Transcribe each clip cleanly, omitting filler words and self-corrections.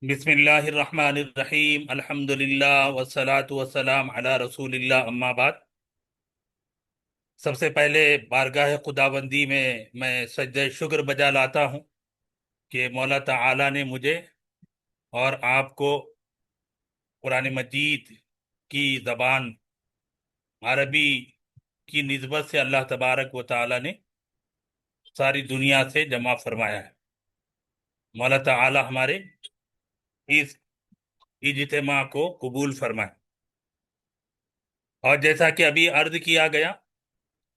بسم اللہ الرحمن الرحیم، الحمدللہ والصلاة والسلام علی رسول اللہ، اما بعد۔ سب سے پہلے بارگاہ خداوندی میں سجدہ شکر بجا لاتا ہوں کہ مولا تعالی نے مجھے اور آپ کو قرآن مجید کی زبان عربی کی نسبت سے اللہ تبارک و تعالی نے ساری دنیا سے جمع فرمایا ہے۔ مولا تعالی ہمارے اس اجتماع کو قبول فرمائے۔ اور جیسا کہ ابھی عرض کیا گیا،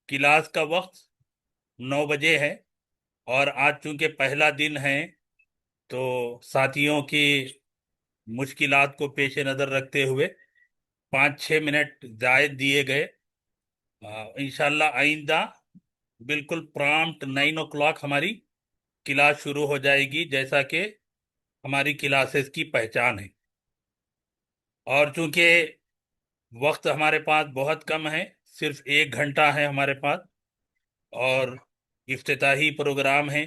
کلاس کا وقت 9 بجے ہے، اور آج چونکہ پہلا دن ہے تو ساتھیوں کی مشکلات کو پیش نظر رکھتے ہوئے 5-6 منٹ زائد دیے گئے۔ انشاءاللہ آئندہ بالکل پرامپٹ 9 o'clock ہماری کلاس شروع ہو جائے گی، جیسا کہ ہماری کلاسز کی پہچان ہے۔ اور چونکہ وقت ہمارے پاس بہت کم ہے، صرف 1 گھنٹہ ہے ہمارے پاس، اور افتتاحی پروگرام ہے،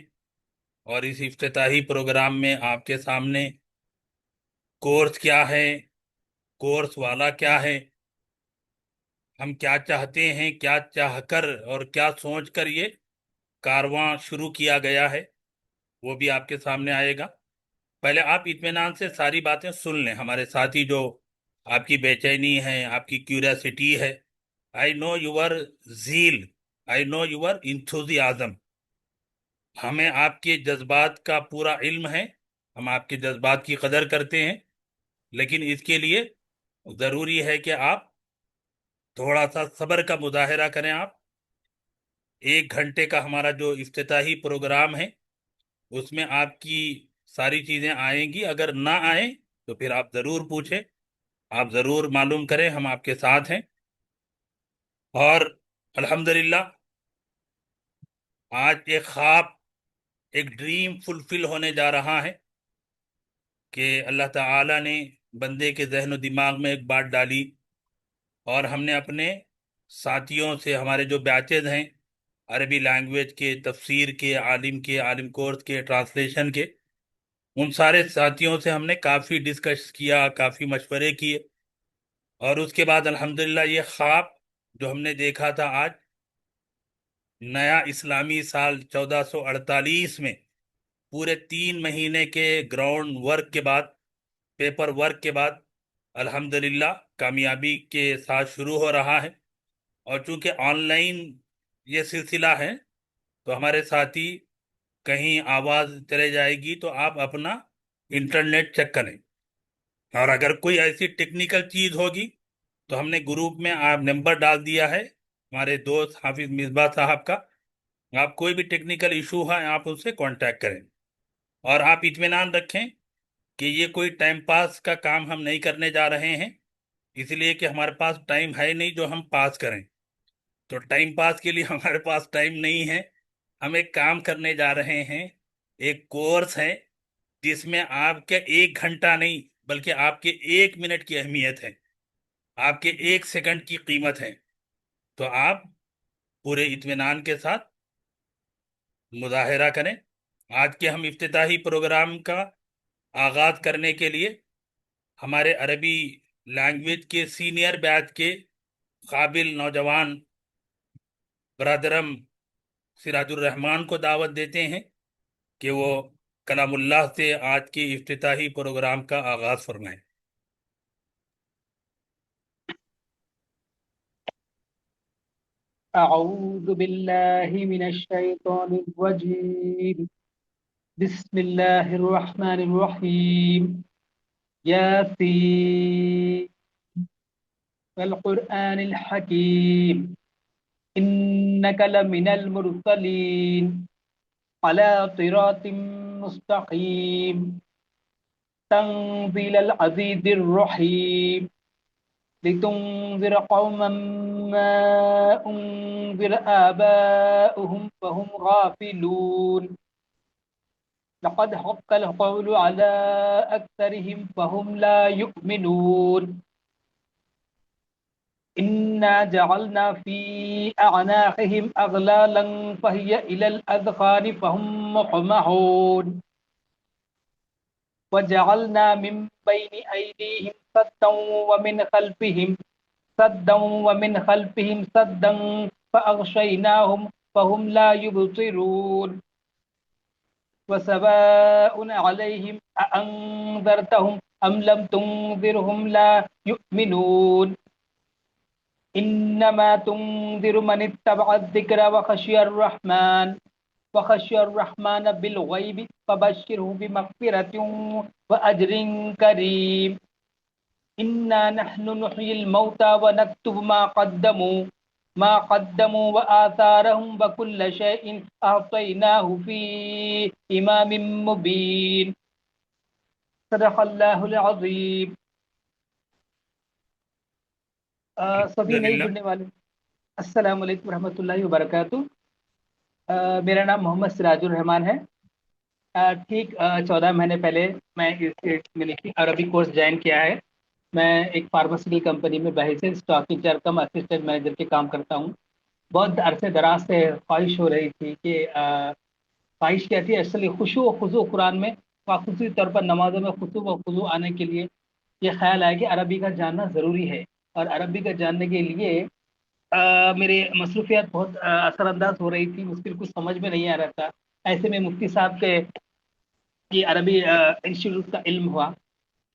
اور اس افتتاحی پروگرام میں آپ کے سامنے کورس کیا ہے، کورس والا کیا ہے، ہم کیا چاہتے ہیں، کیا چاہ کر اور کیا سوچ کر یہ کارواں شروع کیا گیا ہے، وہ بھی آپ کے سامنے آئے گا۔ پہلے آپ اطمینان سے ساری باتیں سن لیں، ہمارے ساتھی جو آپ کی بے چینی ہے، آپ کی کیوریاسٹی ہے۔ I know your zeal, I know your enthusiasm, ہمیں آپ کے جذبات کا پورا علم ہے، ہم آپ کے جذبات کی قدر کرتے ہیں، لیکن اس کے لیے ضروری ہے کہ آپ تھوڑا سا صبر کا مظاہرہ کریں۔ آپ 1 گھنٹے کا ہمارا جو افتتاحی پروگرام ہے، اس میں آپ کی ساری چیزیں آئیں گی، اگر نہ آئیں تو پھر آپ ضرور پوچھیں، آپ ضرور معلوم کریں، ہم آپ کے ساتھ ہیں۔ اور الحمدللہ آج ایک خواب، ایک ڈریم فلفل ہونے جا رہا ہے کہ اللہ تعالی نے بندے کے ذہن و دماغ میں ایک بات ڈالی، اور ہم نے اپنے ساتھیوں سے، ہمارے جو بیچز ہیں عربی لینگویج کے، تفسیر کے، عالم کورس کے، ٹرانسلیشن کے، ان سارے ساتھیوں سے ہم نے کافی ڈسکس کیا، کافی مشورے کیے، اور اس کے بعد الحمدللہ یہ خواب جو ہم نے دیکھا تھا آج، نیا اسلامی سال 1448 میں پورے 3 مہینے کے گراؤنڈ ورک کے بعد، پیپر ورک کے بعد الحمدللہ کامیابی کے ساتھ شروع ہو رہا ہے۔ اور چونکہ آن لائن یہ سلسلہ ہے تو ہمارے ساتھی کہیں آواز چلے جائے گی تو آپ اپنا انٹرنیٹ چیک کریں، اور اگر کوئی ایسی ٹیکنیکل چیز ہوگی تو ہم نے گروپ میں آپ نمبر ڈال دیا ہے ہمارے دوست حافظ مصباح صاحب کا، آپ کوئی بھی ٹیکنیکل ایشو ہے آپ ان سے کانٹیکٹ کریں۔ اور آپ اطمینان رکھیں کہ یہ کوئی ٹائم پاس کا کام ہم نہیں کرنے جا رہے ہیں، اس لیے کہ ہمارے پاس ٹائم ہے نہیں جو ہم پاس کریں، تو ٹائم پاس کے لیے ہمارے پاس ٹائم نہیں ہے، ہم ایک کام کرنے جا رہے ہیں، ایک کورس ہے جس میں آپ کے 1 گھنٹہ نہیں بلکہ آپ کے 1 منٹ کی اہمیت ہے، آپ کے 1 سیکنڈ کی قیمت ہے۔ تو آپ پورے اطمینان کے ساتھ مظاہرہ کریں۔ آج کے ہم افتتاحی پروگرام کا آغاز کرنے کے لیے ہمارے عربی لینگویج کے سینئر بیچ کے قابل نوجوان برادرم سراج الرحمان کو دعوت دیتے ہیں کہ وہ کلام اللہ سے آج کے افتتاحی پروگرام کا آغاز فرمائیں۔ أعوذ بالله من الشيطان الرجيم. بسم الله الرحمن الرحيم. ياسين والقرآن الحكيم إنك لمن المرسلين على صراط مستقيم تنزيل العزيز الرحيم لتنذر قوما ما أنذر آباؤهم فهم غافلون لقد حق القول على أكثرهم فهم لا يؤمنون إنا جعلنا في أعناقهم أغلالا فهي إلى الأذقان فهم مقمحون وجعلنا من بين أيديهم سدا ومن خلفهم سدا فأغشيناهم فهم لا يبصرون وسواء عليهم أأنذرتهم أم لم تنذرهم لا يؤمنون إنما تنذر من اتبع الذكر وخشي الرحمن بالغيب فبشره بمغفرة وأجر كريم إنا نحن نحيي الموتى ونكتب ما قدموا وآثارهم وكل شيء أعطيناه في إمام مبين صدق الله العظيم. سبھی الحمد نہیں للہ. جڑنے والے السلام علیکم ورحمۃ اللہ وبرکاتہ. میرا نام محمد سراج الرحمان ہے. ٹھیک 14 مہینے پہلے میں عربی کورس جوائن کیا ہے. میں ایک فارماسیٹیکل کمپنی میں بحیث اسٹاک انچارج کم اسسٹنٹ مینیجر کے کام کرتا ہوں. بہت عرصے دراز سے خواہش ہو رہی تھی کہ خواہش کیا تھی اصل خشوع و خضوع قرآن میں، خصوصی طور پر نمازوں میں خشوع و خضوع آنے کے لیے یہ خیال آیا کہ عربی کا جاننا ضروری ہے. اور عربی کا جاننے کے لیے میرے مصروفیات بہت اثر انداز ہو رہی تھی، مشکل کچھ سمجھ میں نہیں آ رہا تھا. ایسے میں مفتی صاحب کے یہ عربی انسٹیٹیوٹ کا علم ہوا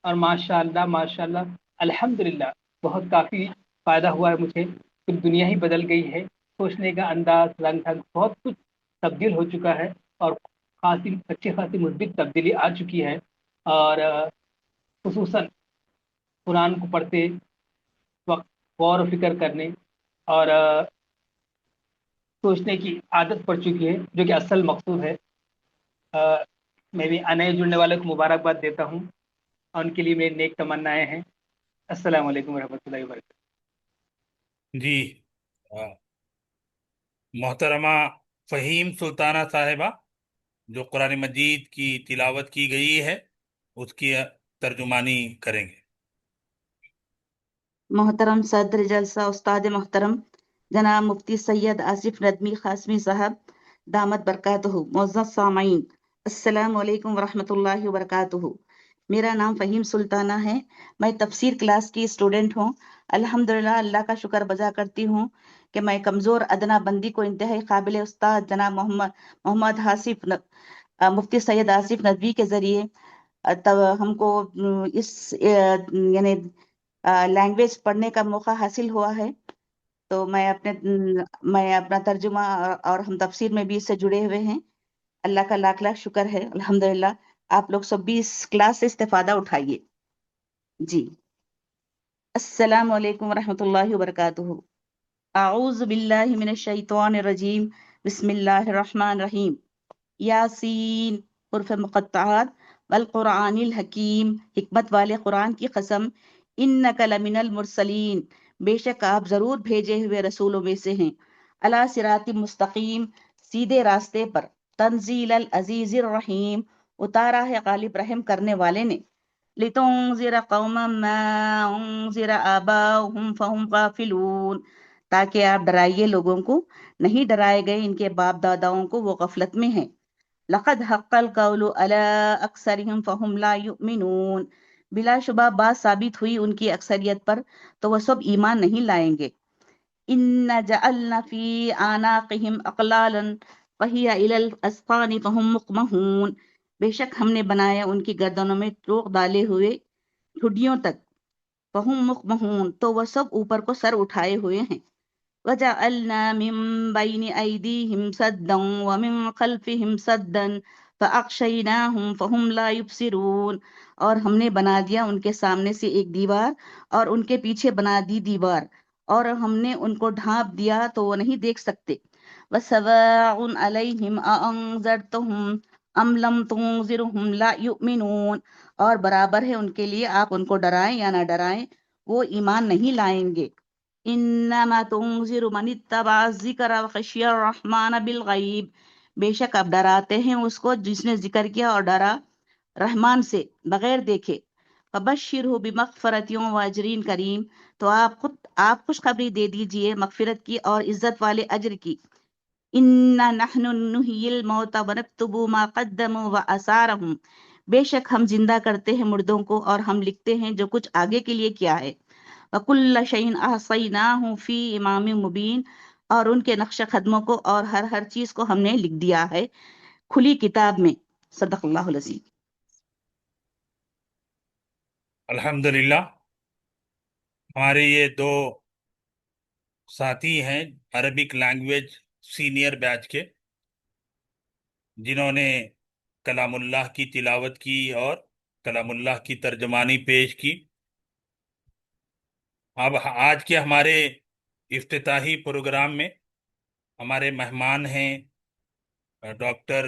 اور ماشاء اللہ الحمدللہ بہت کافی فائدہ ہوا ہے مجھے. پھر دنیا ہی بدل گئی ہے، سوچنے کا انداز، رنگ ڈھنگ بہت کچھ تبدیل ہو چکا ہے اور اچھی خاصی مثبت تبدیلی آ چکی ہے. اور خصوصاً قرآن کو پڑھتے وقت غور و فکر کرنے اور سوچنے کی عادت پڑ چکی ہے، جو کہ اصل مقصود ہے. میں بھی نئے جڑنے والوں کو مبارکباد دیتا ہوں اور ان کے لیے میری نیک تمنائیں ہیں. السلام علیکم ورحمۃ اللہ وبرکاتہ. جی. محترمہ فہیم سلطانہ صاحبہ جو قرآن مجید کی تلاوت کی گئی ہے اس کی ترجمانی کریں گے. محترم صدر جلسہ استاد محترم جناب مفتی سید آصف ندوی قاسمی صاحب دامت برکاتہ، معزز سامعین السلام علیکم ورحمۃ اللہ وبرکاتہ. میرا نام فہیم سلطانہ ہے. میں تفسیر کلاس کی اسٹوڈنٹ ہوں. الحمدللہ اللہ کا شکر بجا کرتی ہوں کہ میں کمزور ادنا بندی کو انتہائی قابل استاد جناب محمد مفتی سید آصف ندوی کے ذریعے ہم کو اس یعنی لینگویج پڑھنے کا موقع حاصل ہوا ہے. تو میں اپنا ترجمہ اور ہم تفسیر میں بھی اس سے جڑے ہوئے ہیں. اللہ کا لاکھ لاکھ شکر ہے. الحمدللہ آپ لوگ سب بھی اس کلاس سے استفادہ اٹھائیے. جی السلام علیکم ورحمۃ اللہ وبرکاتہ. اعوذ باللہ من الشیطان الرجیم، بسم اللہ الرحمن الرحیم. یاسین حروف مقطعات والقرآن الحکیم، حکمت والے قرآن کی قسم. انک لمن المرسلین، بے شک آپ ضرور بھیجے ہوئے رسولوں میں سے ہیں. علی صراط مستقیم، سیدھے راستے پر. تنزیل العزیز الرحیم، اتارا ہے غالب رحم کرنے والے نے. لتنذر قوما ما انذر آباؤہم فہم غافلون، تاکہ آپ ڈرائیے لوگوں کو، نہیں ڈرائے گئے ان کے باپ داداؤں کو، وہ غفلت میں ہیں. لقد حق القول علی اکثرہم فہم لا یؤمنون، بلا شبہ بات ثابت ہوئی ان کی اکثریت پر تو وہ سب ایمان نہیں لائیں گے. ان جعلنا فی اعناقہم اغلالا فہی الی الاذقان فہم مقمحون، بے شک ہم نے بنایا ان کی گردنوں میں روک ڈالے ہوئے ٹھڈیوں تک. فہم مقمحون، تو وہ سب اوپر کو سر اٹھائے ہوئے ہیں. وجعلنا من بین ایدیہم سدا ومن خلفہم سدا فاغشیناہم فہم لا یبصرون، اور ہم نے بنا دیا ان کے سامنے سے ایک دیوار اور ان کے پیچھے بنا دی دیوار، اور ہم نے ان کو ڈھانپ دیا تو وہ نہیں دیکھ سکتے. وسواء علیہم اانذرتہم ام لم تنذرہم لا یؤمنون، اور برابر ہے ان کے لیے آپ ان کو ڈرائیں یا نہ ڈرائیں، وہ ایمان نہیں لائیں گے. انما تنذر من اتبع الذکر وخشی الرحمن بالغیب، بے شک آپ ڈراتے ہیں اس کو جس نے ذکر کیا اور ڈرا رحمان سے بغیر دیکھے. فبشرہ بمغفرۃ واجر کریم، تو آپ خوشخبری دے دیجئے مغفرت کی اور عزت والے اجر کی. انا نحن نحیی الموتى ونکتب ما قدموا وآثارهم، بے شک ہم زندہ کرتے ہیں مردوں کو اور ہم لکھتے ہیں جو کچھ آگے کے لیے کیا ہے. وَكُلَّ شَيْءٍ أَحْصَيْنَاهُ فِي إِمَامٍ مُبِينٍ، اور ان کے نقش قدموں کو اور ہر چیز کو ہم نے لکھ دیا ہے کھلی کتاب میں. صدق اللہ العظیم. الحمدللہ. ہمارے یہ دو ساتھی ہیں عربک لینگویج سینئر بیچ کے، جنہوں نے کلام اللہ کی تلاوت کی اور کلام اللہ کی ترجمانی پیش کی. اب آج کے ہمارے افتتاحی پروگرام میں ہمارے مہمان ہیں ڈاکٹر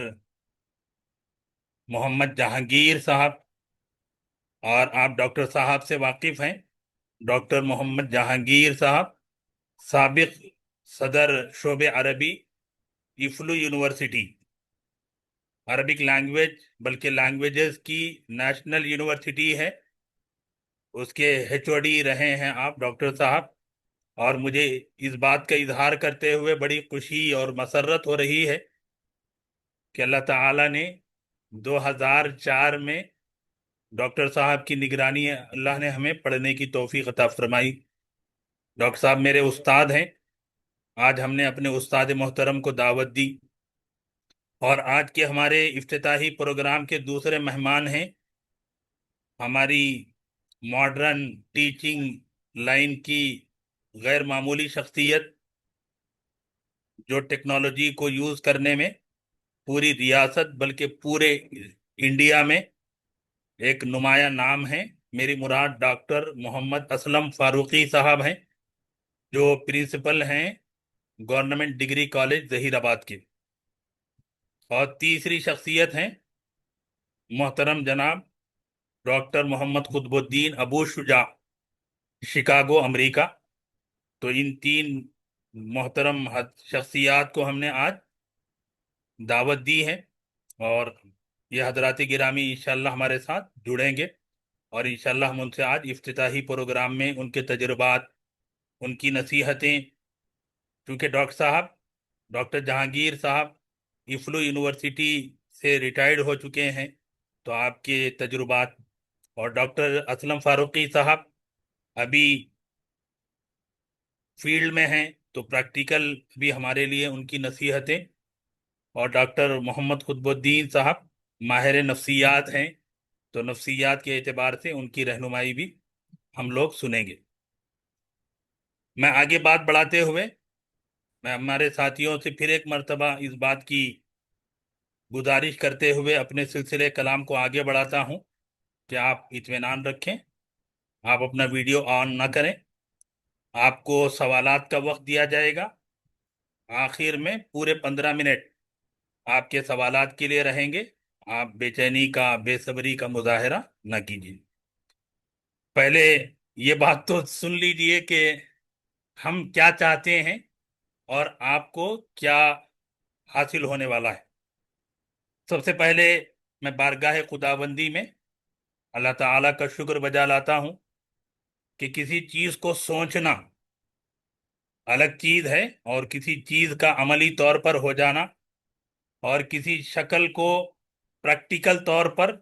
محمد جہانگیر صاحب، اور آپ ڈاکٹر صاحب سے واقف ہیں. ڈاکٹر محمد جہانگیر صاحب سابق صدر شعبہ عربی ایفلو یونیورسٹی، عربک لینگویج بلکہ لینگویجز کی نیشنل یونیورسٹی ہے، اس کے ایچ او ڈی رہے ہیں آپ ڈاکٹر صاحب. اور مجھے اس بات کا اظہار کرتے ہوئے بڑی خوشی اور مسرت ہو رہی ہے کہ اللہ تعالیٰ نے 2004 میں ڈاکٹر صاحب کی نگرانی اللہ نے ہمیں پڑھنے کی توفیق عطا فرمائی. ڈاکٹر صاحب میرے استاد ہیں. آج ہم نے اپنے استاد محترم کو دعوت دی، اور آج کے ہمارے افتتاحی پروگرام کے دوسرے مہمان ہیں ہماری ماڈرن ٹیچنگ لائن کی غیر معمولی شخصیت، جو ٹیکنالوجی کو یوز کرنے میں پوری ریاست بلکہ پورے انڈیا میں ایک نمایاں نام ہے. میری مراد ڈاکٹر محمد اسلم فاروقی صاحب ہیں، جو پرنسپل ہیں گورنمنٹ ڈگری کالج ظہیر آباد کے. اور تیسری شخصیت ہیں محترم جناب ڈاکٹر محمد قطب الدین ابو شجاع، شکاگو امریکہ. تو ان تین محترم شخصیات کو ہم نے آج دعوت دی ہے، اور یہ حضرات گرامی انشاءاللہ ہمارے ساتھ جڑیں گے، اور انشاءاللہ ہم ان سے آج افتتاحی پروگرام میں ان کے تجربات، ان کی نصیحتیں، کیونکہ ڈاکٹر جہانگیر صاحب ایفلو یونیورسٹی سے ریٹائرڈ ہو چکے ہیں، تو آپ کے تجربات، اور ڈاکٹر اسلم فاروقی صاحب ابھی فیلڈ میں ہیں تو پریکٹیکل بھی ہمارے لیے ان کی نصیحتیں، اور ڈاکٹر محمد قطب الدین صاحب ماہر نفسیات ہیں، تو نفسیات کے اعتبار سے ان کی رہنمائی بھی ہم لوگ سنیں گے. میں آگے بات بڑھاتے ہوئے میں ہمارے ساتھیوں سے پھر ایک مرتبہ اس بات کی گزارش کرتے ہوئے اپنے سلسلے کلام کو آگے بڑھاتا ہوں کہ آپ اطمینان رکھیں، آپ اپنا ویڈیو آن نہ کریں. آپ کو سوالات کا وقت دیا جائے گا، آخر میں پورے 15 منٹ آپ کے سوالات کے لیے رہیں گے. آپ بے چینی کا، بے صبری کا مظاہرہ نہ کیجیے. پہلے یہ بات تو سن لیجئے کہ ہم کیا چاہتے ہیں اور آپ کو کیا حاصل ہونے والا ہے. سب سے پہلے میں بارگاہ خداوندی میں اللہ تعالیٰ کا شکر بجا لاتا ہوں کہ کسی چیز کو سوچنا الگ چیز ہے، اور کسی چیز کا عملی طور پر ہو جانا اور کسی شکل کو پریکٹیکل طور پر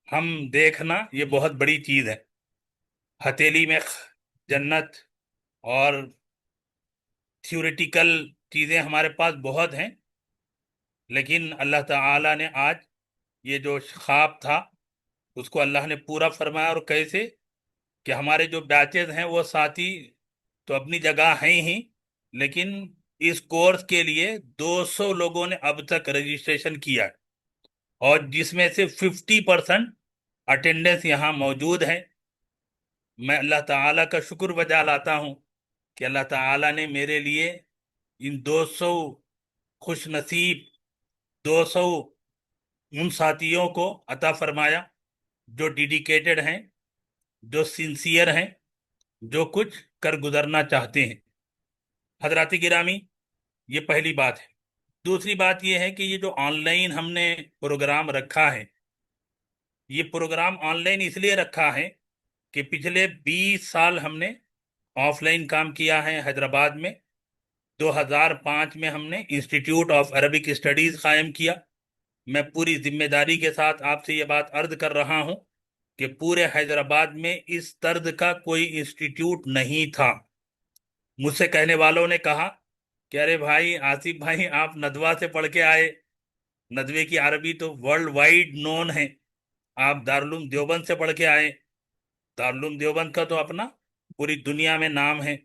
ہم دیکھنا، یہ بہت بڑی چیز ہے. ہتھیلی میں جنت اور تھیوریٹیکل چیزیں ہمارے پاس بہت ہیں، لیکن اللہ تعالیٰ نے آج یہ جو خواب تھا اس کو اللہ نے پورا فرمایا. اور کیسے کہ ہمارے جو بیچز ہیں وہ ساتھی تو اپنی جگہ ہیں ہی، لیکن اس کورس کے لیے 200 لوگوں نے اب تک رجسٹریشن کیا ہے، اور جس میں سے 50% اٹینڈنس یہاں موجود ہے. میں اللہ تعالیٰ کا شکر بجا لاتا ہوں کہ اللہ تعالیٰ نے میرے لیے ان 200 خوش نصیب 200 ان ساتھیوں کو عطا فرمایا جو ڈیڈیکیٹڈ ہیں، جو سنسیئر ہیں، جو کچھ کر گزرنا چاہتے ہیں. حضرات گرامی، یہ پہلی بات ہے. دوسری بات یہ ہے کہ یہ جو آن لائن ہم نے پروگرام رکھا ہے، یہ پروگرام آن لائن اس لیے رکھا ہے کہ پچھلے 20 سال ہم نے آف لائن کام کیا ہے. حیدرآباد میں 2005 میں ہم نے انسٹیٹیوٹ آف عربک اسٹڈیز قائم کیا. میں پوری ذمہ داری کے ساتھ آپ سے یہ بات عرض کر رہا ہوں کہ پورے حیدرآباد میں اس طرز کا کوئی انسٹیٹیوٹ نہیں تھا۔ مجھ سے کہنے والوں نے کہا کہ ارے بھائی آصف بھائی، آپ ندوہ سے پڑھ کے آئے، ندوے کی عربی تو ورلڈ وائڈ نون ہے، آپ دارالعلوم دیوبند سے پڑھ کے آئے، دارالعلوم دیوبند کا تو اپنا پوری دنیا میں نام ہے،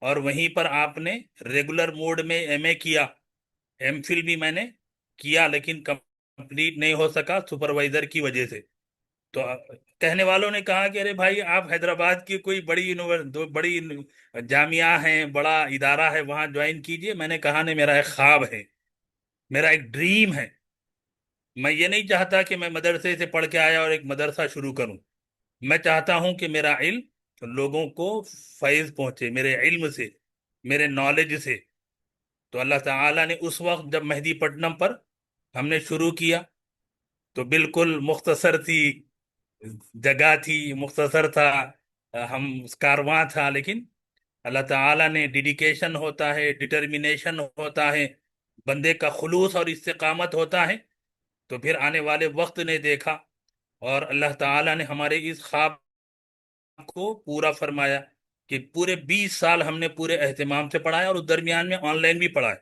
اور وہیں پر آپ نے ریگولر موڈ میں ایم اے کیا، ایم فل بھی میں نے کیا لیکن کمپلیٹ نہیں ہو سکا سپروائزر کی وجہ سے۔ تو کہنے والوں نے کہا کہ ارے بھائی آپ حیدرآباد کی کوئی بڑی جامعہ ہیں، بڑا ادارہ ہے، وہاں جوائن کیجئے۔ میں نے کہا نہیں، میرا ایک خواب ہے، میرا ایک ڈریم ہے، میں یہ نہیں چاہتا کہ میں مدرسے سے پڑھ کے آیا اور ایک مدرسہ شروع کروں، میں چاہتا ہوں کہ میرا علم لوگوں کو فیض پہنچے، میرے علم سے، میرے نالج سے۔ تو اللہ تعالیٰ نے اس وقت جب مہدی پٹنم پر ہم نے شروع کیا تو بالکل مختصر سی جگہ تھی، مختصر تھا ہم کارواں تھا، لیکن اللہ تعالیٰ نے، ڈیڈیکیشن ہوتا ہے، ڈٹرمینیشن ہوتا ہے، بندے کا خلوص اور استقامت ہوتا ہے، تو پھر آنے والے وقت نے دیکھا اور اللہ تعالیٰ نے ہمارے اس خواب کو پورا فرمایا کہ پورے 20 سال ہم نے پورے اہتمام سے پڑھایا، اور اس درمیان میں آن لائن بھی پڑھا ہے۔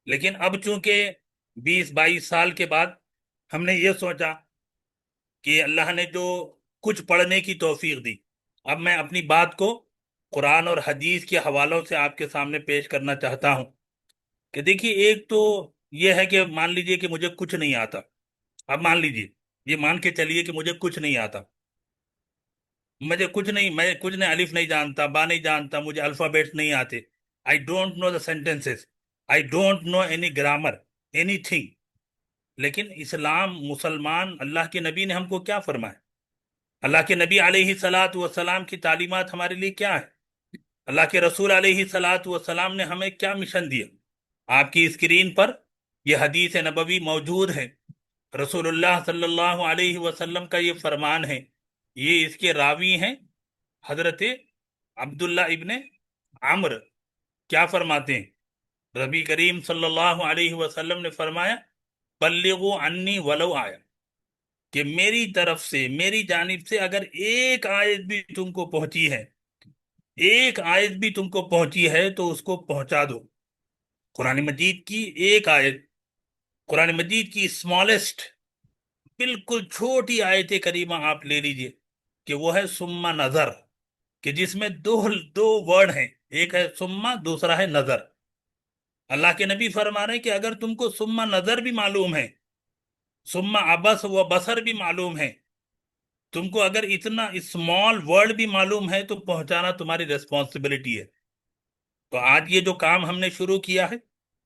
لیکن اب چونکہ 20-22 سال کے بعد ہم نے یہ سوچا کہ اللہ نے جو کچھ پڑھنے کی توفیق دی، اب میں اپنی بات کو قرآن اور حدیث کے حوالوں سے آپ کے سامنے پیش کرنا چاہتا ہوں کہ دیکھیے، ایک تو یہ ہے کہ مان لیجئے کہ مجھے کچھ نہیں آتا، اب مان لیجئے، یہ مان کے چلیے کہ مجھے کچھ نہیں آتا، میں کچھ نہیں، الف نہیں جانتا، با نہیں جانتا، مجھے الفابیٹس نہیں آتے، I don't know the sentences, I don't know any grammar, anything۔ لیکن اسلام، مسلمان، اللہ کے نبی نے ہم کو کیا فرمایا؟ اللہ کے نبی علیہ الصلاۃ والسلام کی تعلیمات ہمارے لیے کیا ہے؟ اللہ کے رسول علیہ الصلاۃ والسلام نے ہمیں کیا مشن دیا؟ آپ کی اسکرین پر یہ حدیث نبوی موجود ہے، رسول اللہ صلی اللہ علیہ وسلم کا یہ فرمان ہے، یہ اس کے راوی ہیں حضرت عبداللہ ابن عمر۔ کیا فرماتے ہیں؟ نبی کریم صلی اللہ علیہ وسلم نے فرمایا، بلغوا عنی ولو آیا، کہ میری طرف سے، میری جانب سے اگر ایک آیت بھی تم کو پہنچی ہے، ایک آیت بھی تم کو پہنچی ہے تو اس کو پہنچا دو۔ قرآن مجید کی ایک آیت، قرآن مجید کی اسمالسٹ، بالکل چھوٹی آیت کریمہ آپ لے لیجئے کہ وہ ہے ثم نظر، کہ جس میں دو ورڈ ہیں، ایک ہے ثم، دوسرا ہے نظر۔ اللہ کے نبی فرما رہے ہیں کہ اگر تم کو ثم نظر بھی معلوم ہے، ثم عبس و بصر بھی معلوم ہے، تم کو اگر اتنا اسمال ورڈ بھی معلوم ہے تو پہنچانا تمہاری ریسپانسبلٹی ہے۔ تو آج یہ جو کام ہم نے شروع کیا ہے،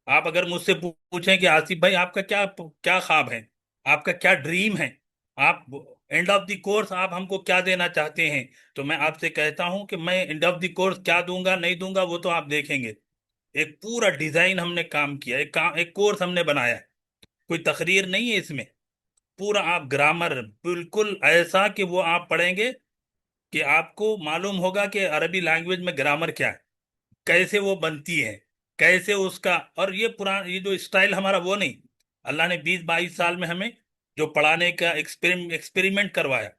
آپ اگر مجھ سے پوچھیں کہ آصف بھائی آپ کا کیا خواب ہے، آپ کا کیا ڈریم ہے، آپ اینڈ آف دی کورس آپ ہم کو کیا دینا چاہتے ہیں، تو میں آپ سے کہتا ہوں کہ میں اینڈ آف دی کورس کیا دوں گا نہیں دوں گا وہ تو آپ دیکھیں گے۔ ایک پورا ڈیزائن ہم نے کام کیا، ایک کورس ہم نے بنایا ہے، کوئی تقریر نہیں ہے اس میں، پورا آپ گرامر بالکل ایسا کہ وہ آپ پڑھیں گے کہ آپ کو معلوم ہوگا کہ عربی لینگویج میں گرامر کیا ہے، کیسے وہ بنتی ہے، کیسے اس کا، اور یہ جو اسٹائل ہمارا وہ نہیں، اللہ نے 20-22 سال میں ہمیں جو پڑھانے کا ایکسپیریمنٹ کروایا،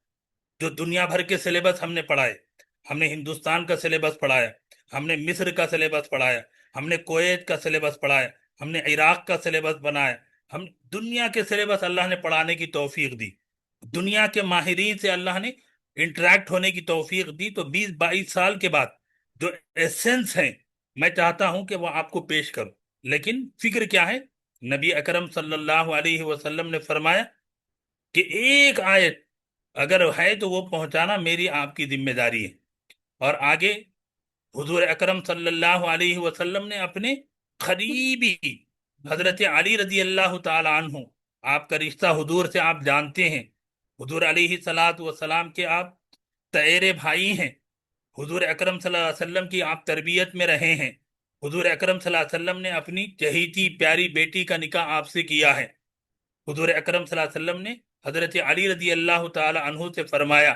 جو دنیا بھر کے سلیبس ہم نے پڑھائے، ہم نے ہندوستان کا سلیبس پڑھایا، ہم نے مصر کا سلیبس پڑھایا، ہم نے کویت کا سلیبس پڑھایا، ہم نے عراق کا سلیبس بنایا، ہم دنیا کے سلیبس اللہ نے پڑھانے کی توفیق دی، دنیا کے ماہرین سے اللہ نے انٹریکٹ ہونے کی توفیق دی۔ تو 20-22 سال کے بعد جو ایسنس ہیں میں چاہتا ہوں کہ وہ آپ کو پیش کروں، لیکن فکر کیا ہے؟ نبی اکرم صلی اللہ علیہ وسلم نے فرمایا کہ ایک آیت اگر ہے تو وہ پہنچانا میری آپ کی ذمہ داری ہے۔ اور آگے حضور اکرم صلی اللہ علیہ وسلم نے اپنے قریبی حضرت علی رضی اللہ تعالی عنہ، آپ کا رشتہ حضور سے آپ جانتے ہیں، حضور علیہ الصلاۃ والسلام کے آپ تیرے بھائی ہیں، حضور اکرم صلی اللہ علیہ وسلم کی آپ تربیت میں رہے ہیں، حضور اکرم صلی اللہ علیہ وسلم نے اپنی چہیتی پیاری بیٹی کا نکاح آپ سے کیا ہے۔ حضور اکرم صلی اللہ علیہ وسلم نے حضرت علی رضی اللہ تعالی عنہ سے فرمایا،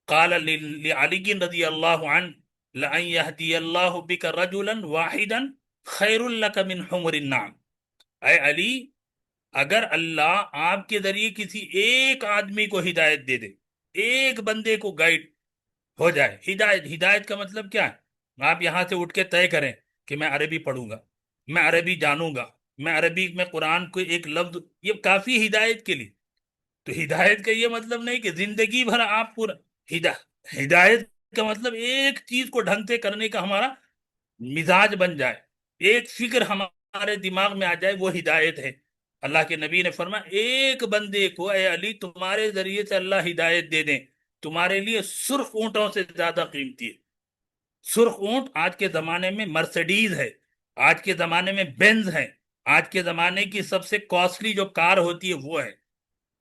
قال لعلی رضی اللہ عنہ لَأَن يَهْدِيَ اللَّهُ بِكَ رَجُلًا وَاحِدًا خَيْرٌ لَكَ مِنْ حُمُرِ النَّعَمِ۔ اے علی، اگر اللہ آپ کے ذریعے کسی ایک آدمی کو ہدایت دے دے، ایک بندے کو گائیڈ ہو جائے، ہدایت کا مطلب کیا ہے؟ آپ یہاں سے اٹھ کے طے کریں کہ میں عربی پڑھوں گا، میں عربی جانوں گا، میں عربی میں قرآن کو ایک لفظ، یہ کافی ہدایت کے لیے۔ تو ہدایت کا یہ مطلب نہیں کہ زندگی بھر آپ پورا ہدایت کا مطلب ایک چیز کو ڈھنگ سے کرنے کا ہمارا مزاج بن جائے، ایک فکر ہمارے دماغ میں آ جائے، وہ ہدایت ہے۔ اللہ کے نبی نے فرمایا ایک بندے کو اے علی تمہارے ذریعے سے اللہ ہدایت دے دیں، تمہارے لیے سرخ اونٹوں سے زیادہ قیمتی ہے۔ سرخ اونٹ آج کے زمانے میں مرسڈیز ہے، آج کے زمانے میں بینز ہے، آج کے زمانے کی سب سے کاسٹلی جو کار ہوتی ہے وہ ہے۔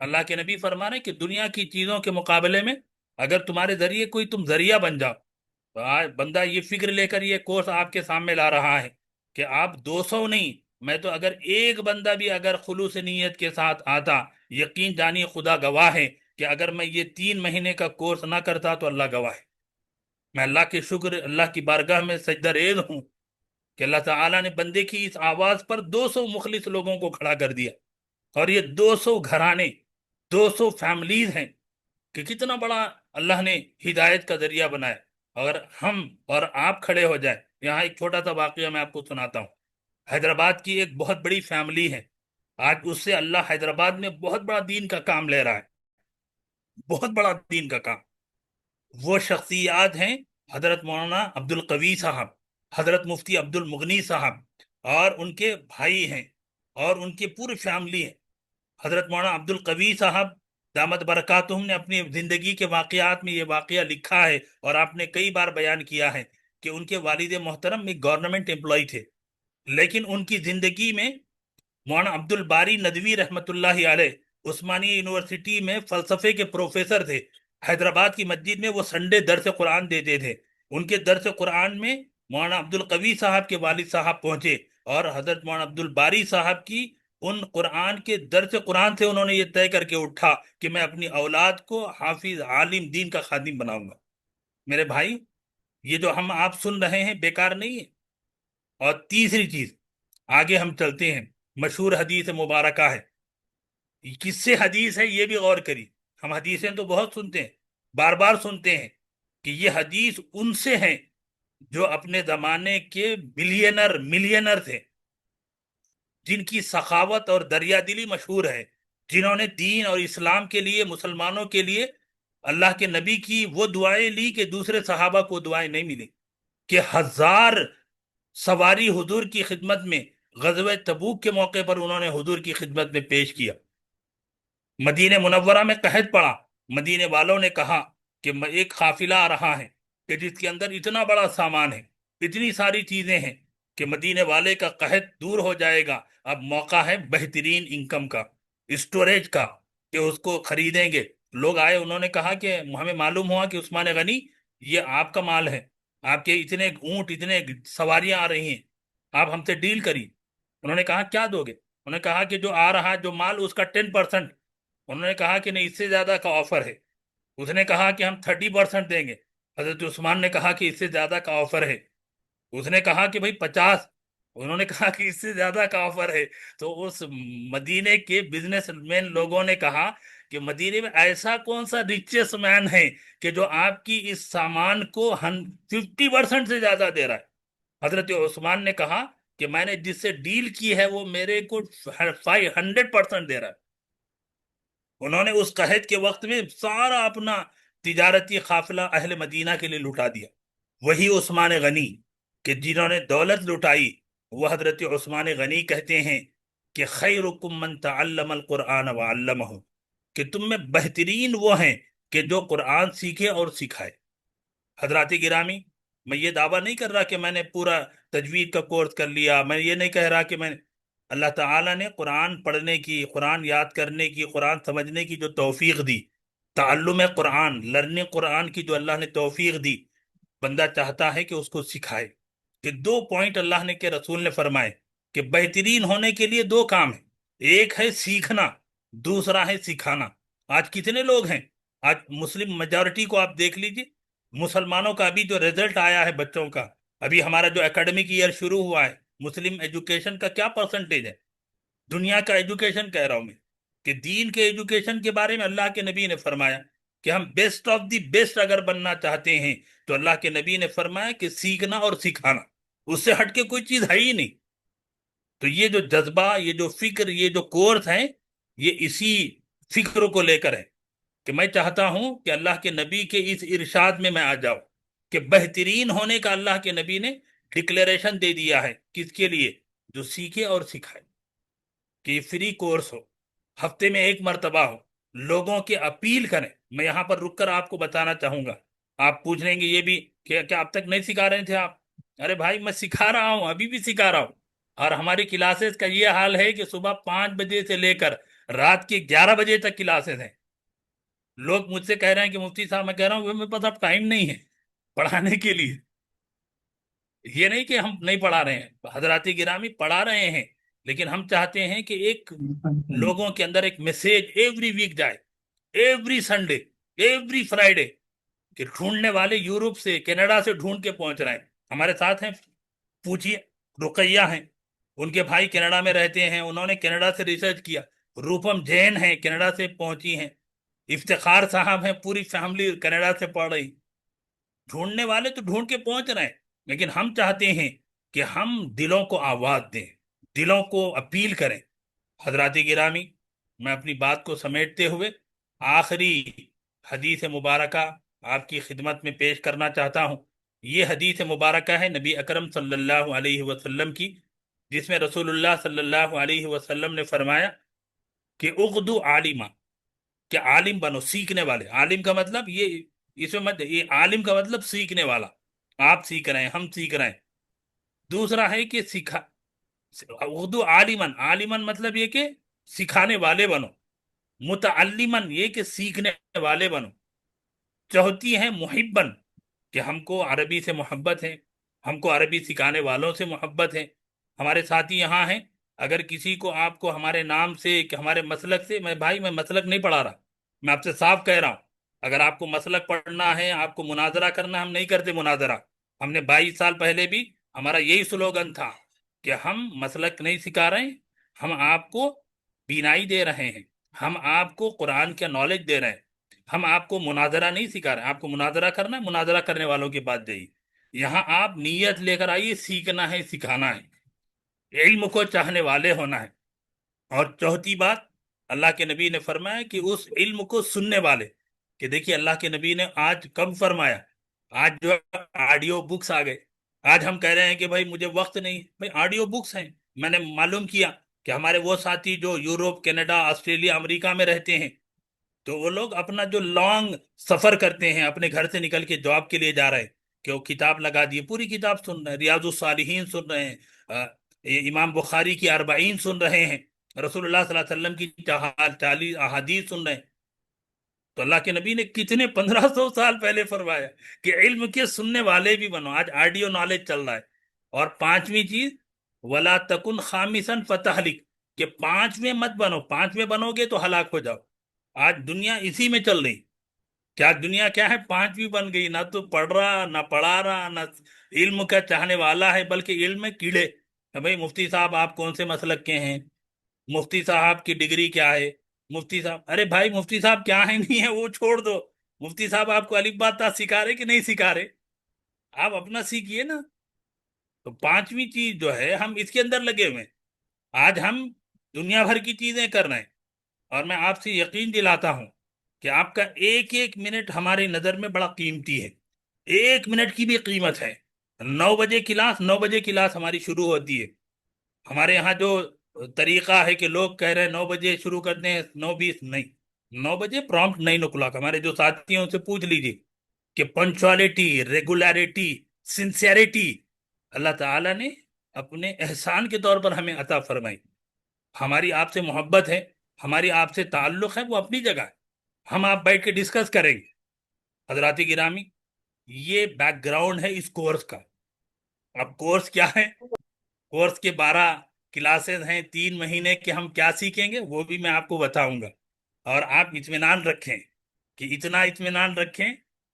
اللہ کے نبی فرما رہے ہیں کہ دنیا کی چیزوں کے مقابلے میں اگر تمہارے ذریعے کوئی تم ذریعہ بن جاؤ، تو آج بندہ یہ فکر لے کر یہ کورس آپ کے سامنے لا رہا ہے کہ آپ 200 نہیں، میں تو اگر ایک بندہ بھی اگر خلوص نیت کے ساتھ آتا، یقین جانی خدا گواہ ہے کہ اگر میں یہ 3 مہینے کا کورس نہ کرتا تو اللہ گواہ ہے۔ میں اللہ کے شکر، اللہ کی بارگاہ میں سجدہ ریز ہوں کہ اللہ تعالیٰ نے بندے کی اس آواز پر 200 مخلص لوگوں کو کھڑا کر دیا، اور یہ 200 گھرانے، 200 فیملیز ہیں کہ کتنا بڑا اللہ نے ہدایت کا ذریعہ بنایا۔ اگر ہم اور آپ کھڑے ہو جائیں، یہاں ایک چھوٹا سا واقعہ میں آپ کو سناتا ہوں۔ حیدرآباد کی ایک بہت بڑی فیملی ہے، آج اس سے اللہ حیدرآباد میں بہت بڑا دین کا کام لے رہا ہے، بہت بڑا دین کا کام۔ وہ شخصیات ہیں حضرت مولانا عبد القوی صاحب، حضرت مفتی عبد المغنی صاحب، اور ان کے بھائی ہیں، اور ان کی پوری فیملی ہے۔ حضرت مولانا عبد القوی صاحب دامت برکاتہم نے اپنی زندگی کے واقعات میں یہ واقعہ لکھا ہے، اور آپ نے کئی بار بیان کیا ہے کہ ان کے والد محترم ایک گورنمنٹ امپلائی تھے، لیکن ان کی زندگی میں مولانا عبد الباری ندوی رحمۃ اللہ علیہ عثمانیہ یونیورسٹی میں فلسفے کے پروفیسر تھے۔ حیدرآباد کی مسجد میں وہ سنڈے درس قرآن دیتے تھے۔ ان کے درس قرآن میں مولانا عبد القوی صاحب کے والد صاحب پہنچے، اور حضرت مولانا عبد الباری صاحب کی ان قرآن کے درس قرآن سے انہوں نے یہ طے کر کے اٹھا کہ میں اپنی اولاد کو حافظ عالم دین کا خادم بناؤں گا۔ میرے بھائی، یہ جو ہم آپ سن رہے ہیں بیکار نہیں ہے۔ اور تیسری چیز، آگے ہم چلتے ہیں، مشہور حدیث مبارکہ ہے، کس سے حدیث ہے یہ بھی غور کری۔ ہم حدیثیں تو بہت سنتے ہیں، بار بار سنتے ہیں، کہ یہ حدیث ان سے ہیں جو اپنے زمانے کے ملینر تھے، جن کی سخاوت اور دریا دلی مشہور ہے، جنہوں نے دین اور اسلام کے لیے، مسلمانوں کے لیے اللہ کے نبی کی وہ دعائیں لی کہ دوسرے صحابہ کو دعائیں نہیں ملی، کہ 1000 سواری حضور کی خدمت میں غزوہ تبوک کے موقع پر انہوں نے حضور کی خدمت میں پیش کیا۔ مدینہ منورہ میں قحط پڑا، مدینے والوں نے کہا کہ ایک قافلہ آ رہا ہے کہ جس کے اندر اتنا بڑا سامان ہے، اتنی ساری چیزیں ہیں کہ مدینے والے کا قحط دور ہو جائے گا، اب موقع ہے بہترین انکم کا، اسٹوریج کا، کہ اس کو خریدیں گے۔ لوگ آئے، انہوں نے کہا کہ ہمیں معلوم ہوا کہ عثمان غنی یہ آپ کا مال ہے، آپ کے اتنے اونٹ، اتنے سواریاں آ رہی ہیں، آپ ہم سے ڈیل کری۔ انہوں نے کہا کیا دو گے؟ انہوں نے کہا کہ جو آ رہا جو مال اس کا 10%۔ انہوں نے کہا کہ نہیں، اس سے زیادہ کا آفر ہے۔ اس نے کہا کہ ہم 30% دیں گے۔ حضرت عثمان نے کہا کہ اس سے زیادہ کا آفر ہے۔ اس نے کہا کہ بھائی 50۔ انہوں نے کہا کہ اس سے زیادہ کا آفر ہے۔ تو اس مدینے کے بزنس مین لوگوں نے کہا کہ مدینے میں ایسا کون سا ریچس مین ہے کہ جو آپ کی اس سامان کو 50% سے زیادہ دے رہا ہے؟ حضرت عثمان نے کہا کہ میں نے جس سے ڈیل کی ہے وہ میرے کو 500% دے رہا ہے۔ انہوں نے اس قحط کے وقت میں سارا اپنا تجارتی قافلہ اہل مدینہ کے لیے لٹا دیا۔ وہی عثمان غنی کہ جنہوں نے دولت لٹائی، وہ حضرت عثمان غنی کہتے ہیں کہ خیرکم من تعلم القرآن وعلمہ، کہ تم میں بہترین وہ ہیں کہ جو قرآن سیکھے اور سکھائے۔ حضرات گرامی، میں یہ دعویٰ نہیں کر رہا کہ میں نے پورا تجوید کا کورس کر لیا، میں یہ نہیں کہہ رہا کہ میں، اللہ تعالیٰ نے قرآن پڑھنے کی، قرآن یاد کرنے کی، قرآن سمجھنے کی جو توفیق دی، تعلم قرآن، لرننگ قرآن کی جو اللہ نے توفیق دی، بندہ چاہتا ہے کہ اس کو سکھائے۔ کہ 2 پوائنٹ اللہ نے کہ رسول نے فرمائے کہ بہترین ہونے کے لیے 2 کام ہیں، ایک ہے سیکھنا، دوسرا ہے سکھانا۔ آج کتنے لوگ ہیں، آج مسلم میجورٹی کو آپ دیکھ لیجئے، مسلمانوں کا ابھی جو رزلٹ آیا ہے بچوں کا، ابھی ہمارا جو اکیڈمک ایئر شروع ہوا ہے، مسلم ایجوکیشن کا کیا پرسنٹیج ہے؟ دنیا کا ایجوکیشن کہہ رہا ہوں میں، کہ دین کے ایجوکیشن کے بارے میں اللہ کے نبی نے فرمایا کہ ہم بیسٹ آف دی بیسٹ اگر بننا چاہتے ہیں تو اللہ کے نبی نے فرمایا کہ سیکھنا اور سکھانا، اس سے ہٹ کے کوئی چیز ہے ہی نہیں۔ تو یہ جو جذبہ، یہ جو فکر، یہ جو کورس ہیں، یہ اسی فکر کو لے کر ہے کہ میں چاہتا ہوں کہ اللہ کے نبی کے اس ارشاد میں آ جاؤں کہ بہترین ہونے کا اللہ کے نبی نے ڈکلیریشن دے دیا ہے۔ کس کے لیے؟ جو سیکھے اور سکھائے، کہ یہ فری کورس ہو، ہفتے میں ایک مرتبہ ہو، لوگوں کے اپیل کریں۔ میں یہاں پر رک کر آپ کو بتانا چاہوں گا، آپ پوچھ لیں گے یہ بھی کہ کیا اب تک نہیں سکھا رہے تھے آپ؟ ارے بھائی میں سکھا رہا ہوں، ابھی بھی سکھا رہا ہوں۔ اور ہماری کلاسز کا یہ حال ہے کہ صبح 5 بجے سے لے کر رات کے 11 بجے تک کلاسز ہیں۔ لوگ مجھ سے کہہ رہے ہیں کہ مفتی صاحب، میں کہہ رہا ہوں میرے پاس اب ٹائم نہیں ہے پڑھانے کے لیے۔ یہ نہیں کہ ہم نہیں پڑھا رہے ہیں، حضرات گرامی پڑھا رہے ہیں، لیکن ہم چاہتے ہیں کہ ایک لوگوں کے اندر ایک میسیج ایوری ویک جائے، ایوری سنڈے، ایوری فرائیڈے، کہ ڈھونڈنے والے یورپ سے، کینیڈا سے ڈھونڈ کے پہنچ رہے ہیں۔ ہمارے ساتھ ہیں، پوچھیے، رقیہ ہیں، ان کے بھائی کینیڈا میں رہتے ہیں، انہوں نے کینیڈا سے ریسرچ کیا۔ روپم جین ہیں، کینیڈا سے پہنچی ہیں۔ افتخار صاحب ہیں، پوری فیملی کینیڈا سے پڑھ رہی۔ ڈھونڈنے والے تو ڈھونڈ کے پہنچ رہے ہیں، لیکن ہم چاہتے ہیں کہ ہم دلوں کو آواز دیں، دلوں کو اپیل کریں۔ حضرات گرامی، میں اپنی بات کو سمیٹتے ہوئے آخری حدیث مبارکہ آپ کی خدمت میں پیش کرنا چاہتا ہوں۔ یہ حدیث مبارکہ ہے نبی اکرم صلی اللہ علیہ وسلم کی، جس میں رسول اللہ صلی اللہ علیہ وسلم نے فرمایا کہ اغدو عالمہ، کہ عالم بنو، سیکھنے والے۔ عالم کا مطلب یہ، اس میں مت، یہ عالم کا مطلب سیکھنے والا، آپ سیکھ رہے ہیں، ہم سیکھ رہے ہیں۔ دوسرا ہے کہ سکھا، اردو عالمن، عالمن مطلب یہ کہ سکھانے والے بنو، متعلمن یہ کہ سیکھنے والے بنو۔ چوتھی ہے محبن، کہ ہم کو عربی سے محبت ہے، ہم کو عربی سکھانے والوں سے محبت ہے۔ ہمارے ساتھی یہاں ہیں، اگر کسی کو، آپ کو ہمارے نام سے، کہ ہمارے مسلک سے، میں بھائی میں مسلک نہیں پڑھا رہا، میں آپ سے صاف کہہ رہا ہوں، اگر آپ کو مسلک پڑھنا ہے، آپ کو مناظرہ کرنا، ہم نہیں کرتے مناظرہ۔ ہم نے 22 سال پہلے بھی ہمارا یہی سلوگن تھا کہ ہم مسلک نہیں سکھا رہے ہیں، ہم آپ کو بینائی دے رہے ہیں، ہم آپ کو قرآن کا نالج دے رہے ہیں، ہم آپ کو مناظرہ نہیں سکھا رہے ہیں۔ آپ کو مناظرہ کرنا ہے، مناظرہ کرنے والوں کی بات جائیے، یہاں آپ نیت لے کر آئیے، سیکھنا ہے، سکھانا ہے، علم کو چاہنے والے ہونا ہے۔ اور چوتھی بات، اللہ کے نبی نے فرمایا کہ اس علم کو سننے والے، کہ دیکھیے اللہ کے نبی نے آج کب فرمایا، آج جو آڈیو بکس آ گئے، آج ہم کہہ رہے ہیں کہ بھائی مجھے وقت نہیں، بھائی آڈیو بکس ہیں۔ میں نے معلوم کیا کہ ہمارے وہ ساتھی جو یورپ، کینیڈا، آسٹریلیا، امریکہ میں رہتے ہیں، تو وہ لوگ اپنا جو لانگ سفر کرتے ہیں، اپنے گھر سے نکل کے جاب کے لیے جا رہے ہیں، کہ وہ کتاب لگا دیے، پوری کتاب سن رہے ہیں، ریاض الصالحین سن رہے ہیں، امام بخاری کی 40 سن رہے ہیں، رسول اللہ صلی اللہ علیہ وسلم کی 40 احادیث سن رہے ہیں۔ تو اللہ کے نبی نے کتنے 1500 سال پہلے فرمایا کہ علم کے سننے والے بھی بنو۔ آج آڈیو نالج چل رہا ہے۔ اور پانچویں چیز، ولا تکن خامسن فتہلک، کہ پانچویں مت بنو، پانچویں بنو گے تو ہلاک ہو جاؤ۔ آج دنیا اسی میں چل رہی، کیا دنیا کیا ہے، پانچویں بن گئی، نہ تو پڑھ رہا، نہ پڑھا رہا، نہ علم کا چاہنے والا ہے، بلکہ علم میں کیڑے۔ بھائی مفتی صاحب آپ کون سے مسلک کے ہیں، مفتی صاحب کی ڈگری کیا ہے، مفتی صاحب، ارے بھائی مفتی صاحب کیا ہے نہیں ہے وہ چھوڑ دو، مفتی صاحب آپ کو الف با تا سکھا رہے کہ نہیں سکھا رہے، آپ اپنا سیکھیے نا۔ تو پانچویں چیز جو ہے ہم اس کے اندر لگے ہوئے ہیں۔ آج ہم دنیا بھر کی چیزیں کر رہے ہیں، اور میں آپ سے یقین دلاتا ہوں کہ آپ کا ایک ایک منٹ ہماری نظر میں بڑا قیمتی ہے، ایک منٹ کی بھی قیمت ہے۔ 9 بجے کلاس ہماری شروع ہوتی ہے۔ ہمارے یہاں جو طریقہ ہے کہ لوگ کہہ رہے ہیں 9 بجے شروع کرتے ہیں، 9:20 نہیں، 9 بجے پرامپٹ 9 o'clock۔ ہمارے جو ساتھی ہیں ان سے پوچھ لیجیے کہ پنچوالٹی، ریگولیرٹی، سنسیئرٹی اللہ تعالیٰ نے اپنے احسان کے طور پر ہمیں عطا فرمائی۔ ہماری آپ سے محبت ہے، ہماری آپ سے تعلق ہے، وہ اپنی جگہ ہے، ہم آپ بیٹھ کے ڈسکس کریں گے۔ حضرات گرامی، یہ بیک گراؤنڈ ہے اس کورس کا۔ اب کورس کیا ہے؟ کورس کے 12 کلاسز ہیں، 3 مہینے کے ہم کیا سیکھیں گے وہ بھی میں آپ کو بتاؤں گا۔ اور آپ اطمینان رکھیں، کہ اتنا اطمینان رکھیں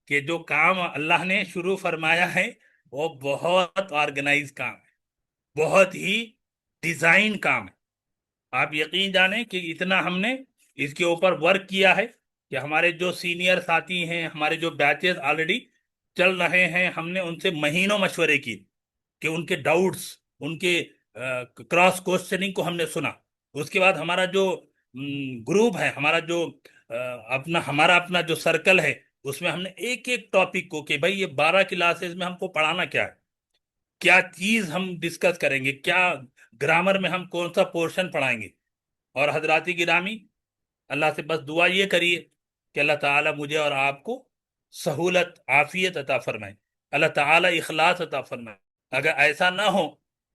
کہ جو کام اللہ نے شروع فرمایا ہے وہ بہت آرگنائز کام ہے، بہت ہی ڈیزائن کام ہے۔ آپ یقین جانیں کہ اتنا ہم نے اس کے اوپر ورک کیا ہے کہ ہمارے جو سینئر ساتھی ہیں، ہمارے جو بیچز آلریڈی چل رہے ہیں، ہم نے ان سے مہینوں مشورے کی کہ ان کے ڈاؤٹس، ان کے کراس کوشچننگ کو ہم نے سنا۔ اس کے بعد ہمارا جو گروپ ہے، ہمارا اپنا جو سرکل ہے، اس میں ہم نے ایک ایک ٹاپک کو کہ بھائی یہ 12 کلاسز میں ہم کو پڑھانا کیا ہے، کیا چیز ہم ڈسکس کریں گے، کیا گرامر میں ہم کون سا پورشن پڑھائیں گے۔ اور حضرات گرامی، اللہ سے بس دعا یہ کریے کہ اللہ تعالیٰ مجھے اور آپ کو سہولت، عافیت عطا فرمائے، اللہ تعالیٰ اخلاص عطا فرمائے۔ اگر ایسا نہ ہو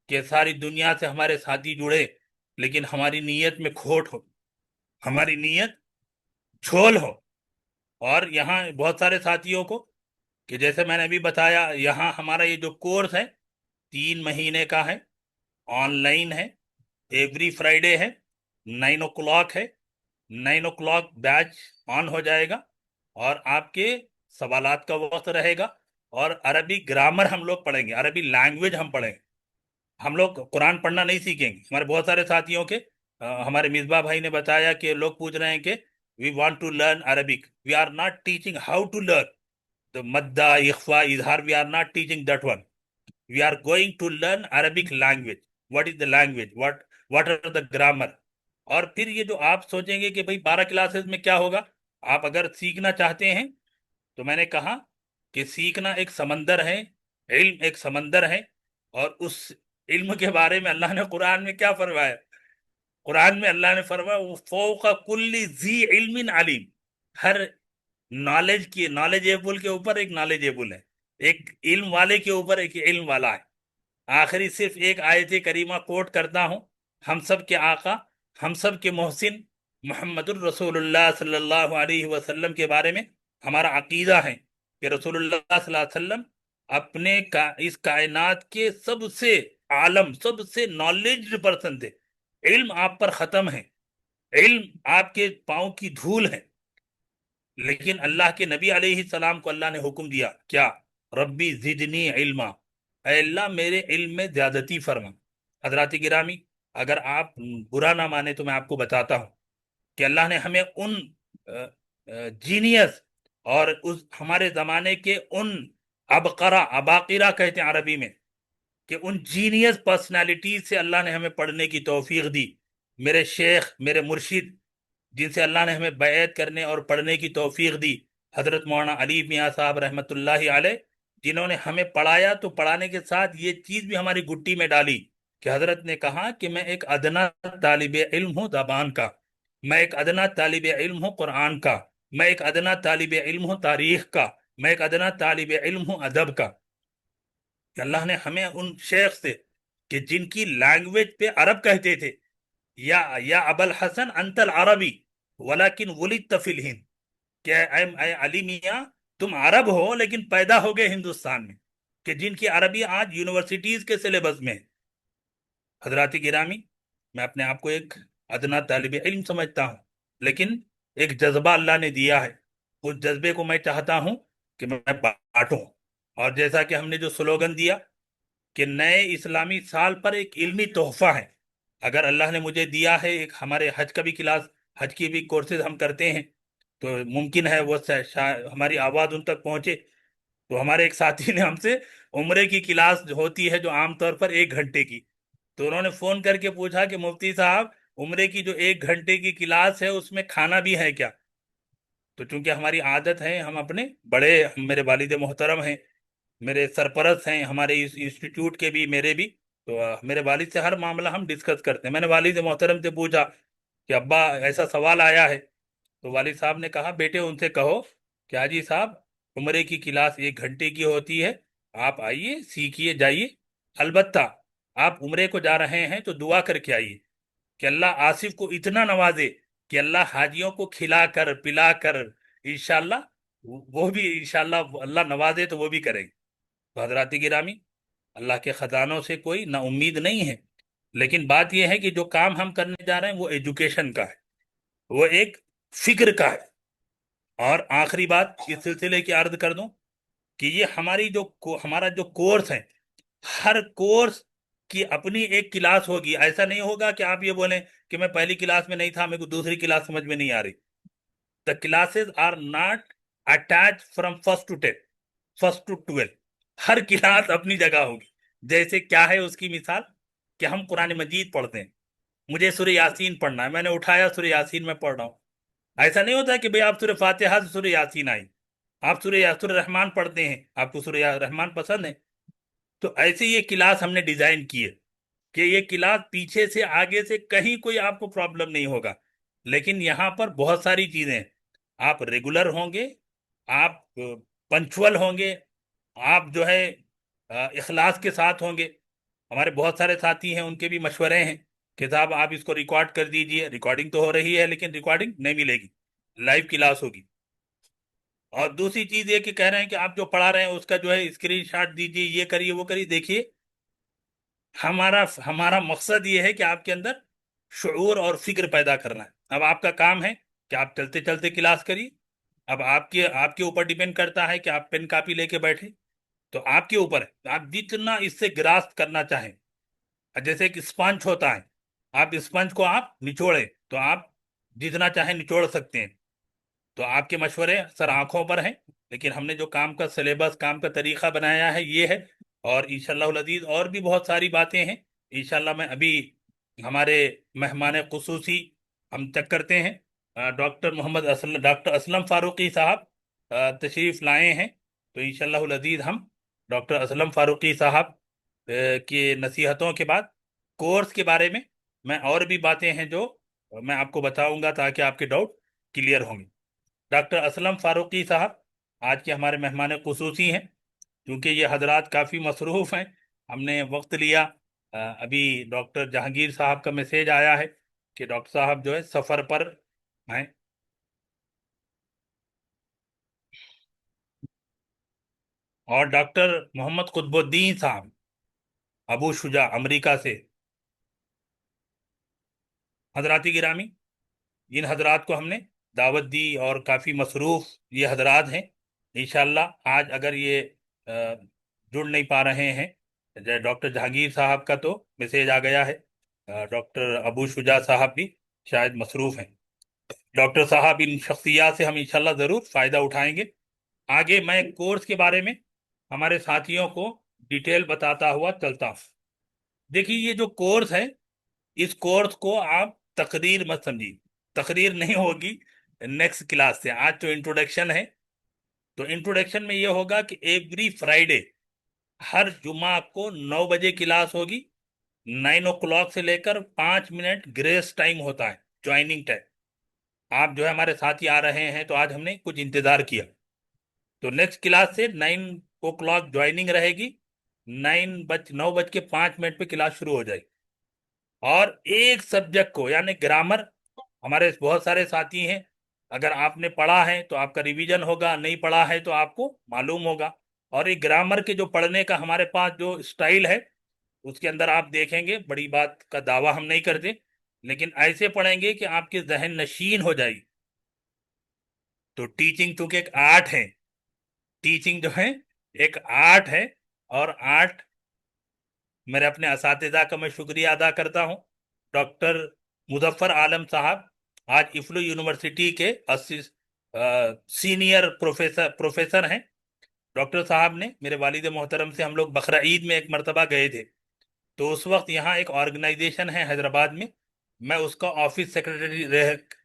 کہ ساری دنیا سے ہمارے ساتھی جڑے لیکن ہماری نیت میں کھوٹ ہو، ہماری نیت جھول ہو۔ اور یہاں بہت سارے ساتھیوں کو کہ جیسے میں نے ابھی بتایا، یہاں ہمارا یہ جو کورس ہے 3 مہینے کا ہے، آن لائن ہے، ایوری فرائیڈے ہے، 9 o'clock ہے، 9 o'clock بیچ آن ہو جائے گا، اور آپ کے سوالات کا وقت رہے گا، اور عربی گرامر ہم لوگ پڑھیں گے، عربی لینگویج ہم پڑھیں گے۔ ہم لوگ قرآن پڑھنا نہیں سیکھیں گے۔ ہمارے بہت سارے ساتھیوں کے ہمارے مصباح بھائی نے بتایا کہ لوگ پوچھ رہے ہیں کہ we want to learn Arabic, we are not teaching how to learn the madda, ikhfa, izhar. We are not teaching that one. We are going to learn Arabic language. What is the language? What are the grammar? اور پھر یہ جو آپ سوچیں گے کہ بھئی 12 classes میں کیا ہوگا، آپ اگر سیکھنا چاہتے ہیں تو میں نے کہا کہ سیکھنا ایک سمندر ہے، علم ایک سمندر ہے، اور اس علم کے بارے میں اللہ نے قرآن میں کیا فرمایا؟ قرآن میں اللہ نے فرمایا فوق کل ذی علم علیم، ہر نالجیبل کے اوپر ایک نالجیبل ہے، ایک علم والے کے اوپر ایک علم والا ہے۔ آخری صرف ایک آیت کریمہ کوٹ کرتا ہوں، ہم سب کے آقا، ہم سب کے محسن محمد الرسول اللہ صلی اللہ علیہ وسلم کے بارے میں ہمارا عقیدہ ہے کہ رسول اللہ صلی اللہ علیہ وسلم اپنے اس کائنات کے سب سے عالم، سب سے نالج پرسن تھے۔ علم آپ پر ختم ہے، علم آپ کے پاؤں کی دھول ہے، لیکن اللہ کے نبی علیہ السلام کو اللہ نے حکم دیا کیا؟ ربی زدنی علما، اے اللہ میرے علم میں زیادتی فرما۔ حضرات گرامی، اگر آپ برا نہ مانے تو میں آپ کو بتاتا ہوں کہ اللہ نے ہمیں ان جینیس اور ہمارے زمانے کے ان عباقرہ کہتے ہیں عربی میں، کہ ان جینیس پرسنالٹیز سے اللہ نے ہمیں پڑھنے کی توفیق دی۔ میرے شیخ، میرے مرشد، جن سے اللہ نے ہمیں بیعت کرنے اور پڑھنے کی توفیق دی، حضرت مولانا علی میاں صاحب رحمۃ اللہ علیہ، جنہوں نے ہمیں پڑھایا تو پڑھانے کے ساتھ یہ چیز بھی ہماری گٹی میں ڈالی کہ حضرت نے کہا کہ میں ایک ادنا طالب علم ہوں زبان کا، میں ایک ادنا طالب علم ہوں قرآن کا، میں ایک ادنا طالب علم ہوں تاریخ کا، میں ایک ادنا طالب علم ہوں ادب کا۔ کہ اللہ نے ہمیں ان شیخ سے کہ جن کی لینگویج پہ عرب کہتے تھے یا ابو الحسن انت العربی ولکن ولدت فی الہند، کہ اے علی میاں تم عرب ہو لیکن پیدا ہو گئے ہندوستان میں، کہ جن کی عربی آج یونیورسٹیز کے سلیبس میں ہے۔ حضرات گرامی، میں اپنے آپ کو ایک ادنا طالب علم سمجھتا ہوں، لیکن ایک جذبہ اللہ نے دیا ہے، اس جذبے کو میں چاہتا ہوں کہ میں بانٹوں۔ اور جیسا کہ ہم نے جو سلوگن دیا کہ نئے اسلامی سال پر ایک علمی تحفہ ہے، اگر اللہ نے مجھے دیا ہے، ایک ہمارے حج کا بھی کلاس، حج کی بھی کورسز ہم کرتے ہیں، تو ممکن ہے وہ ہماری آواز ان تک پہنچے۔ تو ہمارے ایک ساتھی نے ہم سے عمرے کی کلاس ہوتی ہے جو عام طور پر 1 گھنٹے کی، تو انہوں نے فون کر کے پوچھا کہ مفتی صاحب عمرے کی جو 1 گھنٹے کی کلاس ہے اس میں کھانا بھی ہے کیا؟ تو چونکہ ہماری عادت ہے، ہم اپنے بڑے، میرے والد محترم ہیں، میرے سرپرست ہیں ہمارے اس انسٹیٹیوٹ کے بھی، میرے بھی، تو میرے والد سے ہر معاملہ ہم ڈسکس کرتے ہیں۔ میں نے والد محترم سے پوچھا کہ ابا ایسا سوال آیا ہے، تو والد صاحب نے کہا بیٹے ان سے کہو کہ حاجی صاحب عمرے کی کلاس 1 گھنٹے کی ہوتی ہے، آپ آئیے، سیکھیے، جائیے، البتہ آپ عمرے کو جا رہے ہیں تو دعا کر کے آئیے کہ اللہ آصف کو اتنا نوازے کہ اللہ حاجیوں کو کھلا کر پلا کر انشاءاللہ وہ بھی انشاءاللہ اللہ نوازے تو وہ بھی کریں گے۔ تو حضرات گرامی، اللہ کے خزانوں سے کوئی نا امید نہیں ہے، لیکن بات یہ ہے کہ جو کام ہم کرنے جا رہے ہیں وہ ایجوکیشن کا ہے، وہ ایک فکر کا ہے۔ اور آخری بات اس سلسلے کی عرض کر دوں کہ یہ ہمارا جو کورس ہے، ہر کورس کی اپنی ایک کلاس ہوگی. ایسا نہیں ہوگا کہ آپ یہ بولیں کہ میں پہلی کلاس میں نہیں تھا، میرے کو دوسری کلاس سمجھ میں نہیں آ رہی. The classes are not attached from first to 12. Hare class اپنی جگہ ہوگی. جیسے کیا ہے اس کی مثال کہ ہم قرآن مجید پڑھتے ہیں، مجھے سورہ یاسین پڑھنا ہے، میں نے اٹھایا سورہ یاسین میں پڑھ رہا ہوں. ایسا نہیں ہوتا کہ بھئی آپ سورہ فاتحہ سے سورہ یاسین آئی. آپ سورہ رحمان پڑھتے ہیں، آپ کو سورہ رحمان پسند ہے، تو ایسے یہ کلاس ہم نے ڈیزائن کی ہے کہ یہ کلاس پیچھے سے آگے سے کہیں کوئی آپ کو پرابلم نہیں ہوگا. لیکن یہاں پر بہت ساری چیزیں ہیں. آپ ریگولر ہوں گے، آپ پنچول ہوں گے، آپ جو ہے اخلاص کے ساتھ ہوں گے. ہمارے بہت سارے ساتھی ہیں، ان کے بھی مشورے ہیں کہ صاحب آپ اس کو ریکارڈ کر دیجئے. ریکارڈنگ تو ہو رہی ہے لیکن ریکارڈنگ نہیں ملے گی، لائیو کلاس ہوگی. اور دوسری چیز یہ کہ کہہ رہے ہیں کہ آپ جو پڑھا رہے ہیں اس کا جو ہے اسکرین شاٹ دیجئے، یہ کریے وہ کریے. دیکھیے ہمارا مقصد یہ ہے کہ آپ کے اندر شعور اور فکر پیدا کرنا ہے. اب آپ کا کام ہے کہ آپ چلتے چلتے کلاس کریے. اب آپ کے اوپر ڈیپینڈ کرتا ہے کہ آپ پین کاپی لے کے بیٹھے، تو آپ کے اوپر ہے آپ جتنا اس سے گراسپ کرنا چاہیں. جیسے کہ اسپنج ہوتا ہے، آپ اسپنج کو آپ نچوڑیں تو آپ جتنا چاہیں نچوڑ سکتے ہیں. تو آپ کے مشورے سر آنکھوں پر ہیں، لیکن ہم نے جو کام کا سلیبس، کام کا طریقہ بنایا ہے یہ ہے. اور انشاءاللہ العزیز اور بھی بہت ساری باتیں ہیں. انشاءاللہ میں ابھی ہمارے مہمان خصوصی ہم چیک کرتے ہیں. ڈاکٹر اسلم فاروقی صاحب تشریف لائے ہیں، تو انشاءاللہ العزیز ہم ڈاکٹر اسلم فاروقی صاحب کی نصیحتوں کے بعد کورس کے بارے میں اور بھی باتیں ہیں جو میں آپ کو بتاؤں گا تاکہ آپ کے ڈاؤٹ کلیئر ہوں گے. ڈاکٹر اسلم فاروقی صاحب آج کے ہمارے مہمان خصوصی ہیں. کیونکہ یہ حضرات کافی مصروف ہیں، ہم نے وقت لیا. ابھی ڈاکٹر جہانگیر صاحب کا میسیج آیا ہے کہ ڈاکٹر صاحب جو ہے سفر پر ہیں. اور ڈاکٹر محمد قطب الدین صاحب ابو شجاع امریکہ سے. حضرات گرامی، ان حضرات کو ہم نے دعوت دی اور کافی مصروف یہ حضرات ہیں. انشاءاللہ آج اگر یہ جڑ نہیں پا رہے ہیں، ڈاکٹر جہانگیر صاحب کا تو میسیج آ گیا ہے، ڈاکٹر ابو شجاع صاحب بھی شاید مصروف ہیں. ڈاکٹر صاحب ان شخصیات سے ہم انشاءاللہ ضرور فائدہ اٹھائیں گے. آگے میں کورس کے بارے میں ہمارے ساتھیوں کو ڈیٹیل بتاتا ہوا چلتا ہوں. دیکھیے یہ جو کورس ہے، اس کورس کو آپ تقریر مت سمجھیے، تقریر نہیں ہوگی نیکسٹ کلاس سے. آج تو انٹروڈکشن ہے، تو انٹروڈکشن میں یہ ہوگا کہ ایوری فرائیڈے ہر جمعہ کو 9 بجے کلاس ہوگی. 9 o'clock سے لے کر 5 منٹ گریس ٹائم ہوتا ہے، جوائننگ ٹائم. آپ جو ہے ہمارے ساتھی آ رہے ہیں تو آج ہم نے کچھ انتظار کیا، تو نیکسٹ کلاس سے 9 o'clock جوائننگ رہے گی. 9:05 پہ کلاس شروع ہو جائے گی. اور ایک سبجیکٹ کو یعنی گرامر، ہمارے بہت سارے ساتھی ہیں، اگر آپ نے پڑھا ہے تو آپ کا ریویژن ہوگا، نہیں پڑھا ہے تو آپ کو معلوم ہوگا. اور یہ گرامر کے جو پڑھنے کا ہمارے پاس جو اسٹائل ہے، اس کے اندر آپ دیکھیں گے، بڑی بات کا دعویٰ ہم نہیں کرتے، لیکن ایسے پڑھیں گے کہ آپ کے ذہن نشین ہو جائے گی. تو ٹیچنگ چونکہ ایک آرٹ ہے، ٹیچنگ جو ہے ایک آرٹ ہے، اور آرٹ میرے اپنے اساتذہ کا میں شکریہ ادا کرتا ہوں. ڈاکٹر مظفر عالم صاحب آج افلو یونیورسٹی کے سینئر پروفیسر ہیں. ڈاکٹر صاحب نے میرے والد محترم سے ہم لوگ بقرہ عید میں ایک مرتبہ گئے تھے، تو اس وقت یہاں ایک آرگنائزیشن ہے حیدرآباد میں اس کا آفس سیکرٹری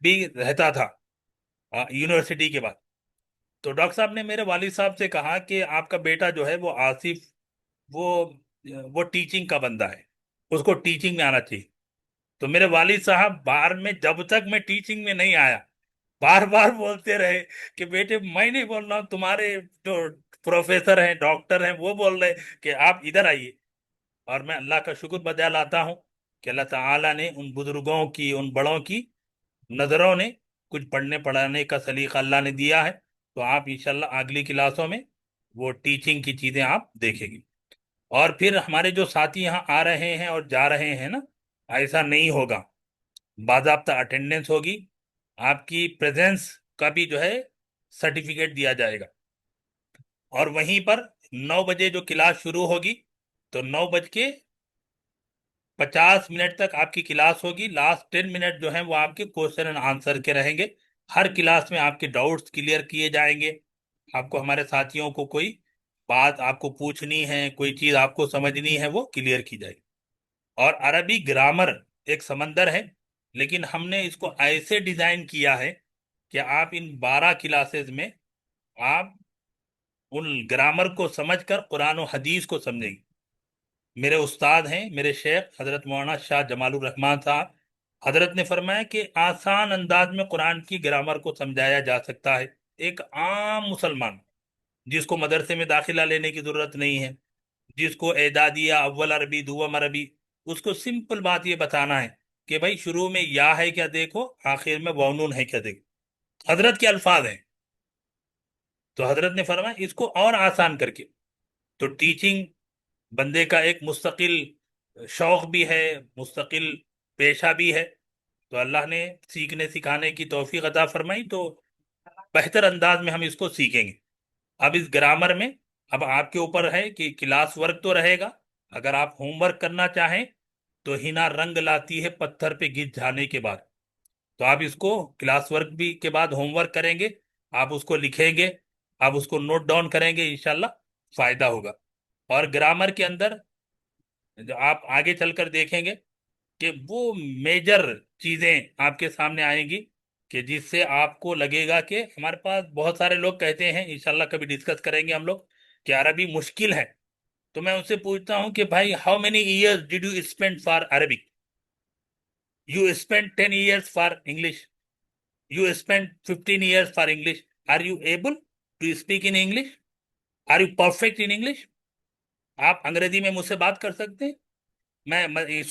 بھی رہتا تھا یونیورسٹی کے بعد. تو ڈاکٹر صاحب نے میرے والد صاحب سے کہا کہ آپ کا بیٹا جو ہے وہ آصف، وہ ٹیچنگ کا بندہ ہے، اس کو ٹیچنگ میں آنا چاہیے. تو میرے والد صاحب بار میں جب تک میں ٹیچنگ میں نہیں آیا بار بار بولتے رہے کہ بیٹے میں نہیں بول رہا ہوں، تمہارے جو پروفیسر ہیں، ڈاکٹر ہیں، وہ بول رہے کہ آپ ادھر آئیے. اور میں اللہ کا شکر بجا لاتا ہوں کہ اللہ تعالیٰ نے ان بزرگوں کی، ان بڑوں کی نظروں نے کچھ پڑھنے پڑھانے کا سلیقہ اللہ نے دیا ہے. تو آپ انشاءاللہ اگلی کلاسوں میں وہ ٹیچنگ کی چیزیں آپ دیکھیں گی. اور پھر ہمارے جو ساتھی یہاں آ رہے ہیں اور جا رہے ہیں نا، ایسا نہیں ہوگا، باضابطہ اٹینڈنس ہوگی. آپ کی پریزنس کا بھی جو ہے سرٹیفکیٹ دیا جائے گا. اور وہیں پر 9 بجے جو کلاس شروع ہوگی تو 9 بج کے 50 منٹ تک آپ کی کلاس ہوگی. لاسٹ 10 منٹ جو ہیں وہ آپ کے کوشچن اینڈ آنسر کے رہیں گے. ہر کلاس میں آپ کے ڈاؤٹس کلیئر کیے جائیں گے. آپ کو ہمارے ساتھیوں کو کوئی بات آپ کو پوچھنی ہے، کوئی چیز آپ کو سمجھنی ہے، وہ کلیئر کی جائے گی. اور عربی گرامر ایک سمندر ہے، لیکن ہم نے اس کو ایسے ڈیزائن کیا ہے کہ آپ ان 12 کلاسز میں آپ ان گرامر کو سمجھ کر قرآن و حدیث کو سمجھیں گے. میرے استاد ہیں، میرے شیخ حضرت مولانا شاہ جمال الرحمان صاحب، حضرت نے فرمایا کہ آسان انداز میں قرآن کی گرامر کو سمجھایا جا سکتا ہے. ایک عام مسلمان جس کو مدرسے میں داخلہ لینے کی ضرورت نہیں ہے، جس کو اعدادیہ، اول عربی، دوم عربی، اس کو سمپل بات یہ بتانا ہے کہ بھائی شروع میں یا ہے کیا دیکھو، آخر میں واؤ ہے کیا دیکھو. حضرت کے الفاظ ہیں. تو حضرت نے فرمایا اس کو اور آسان کر کے. تو ٹیچنگ بندے کا ایک مستقل شوق بھی ہے، مستقل پیشہ بھی ہے. تو اللہ نے سیکھنے سکھانے کی توفیق عطا فرمائی، تو بہتر انداز میں ہم اس کو سیکھیں گے. اب اس گرامر میں اب آپ کے اوپر ہے کہ کلاس ورک تو رہے گا. اگر آپ ہوم ورک کرنا چاہیں تو ہنا رنگ لاتی ہے پتھر پہ گھس جانے کے بعد. تو آپ اس کو کلاس ورک بھی کے بعد ہوم ورک کریں گے، آپ اس کو لکھیں گے، آپ اس کو نوٹ ڈاؤن کریں گے، انشاءاللہ فائدہ ہوگا. اور گرامر کے اندر جو آپ آگے چل کر دیکھیں گے کہ وہ میجر چیزیں آپ کے سامنے آئیں گی کہ جس سے آپ کو لگے گا کہ ہمارے پاس بہت سارے لوگ کہتے ہیں، انشاءاللہ کبھی ڈسکس کریں گے ہم لوگ، کہ عربی مشکل ہے. تو میں ان سے پوچھتا ہوں کہ بھائی how many years did you spend for Arabic? You spend 10 years for English, you spend 15 years for English. Are you able to speak in English? Are you perfect in English? آپ انگریزی میں مجھ سے بات کر سکتے ہیں؟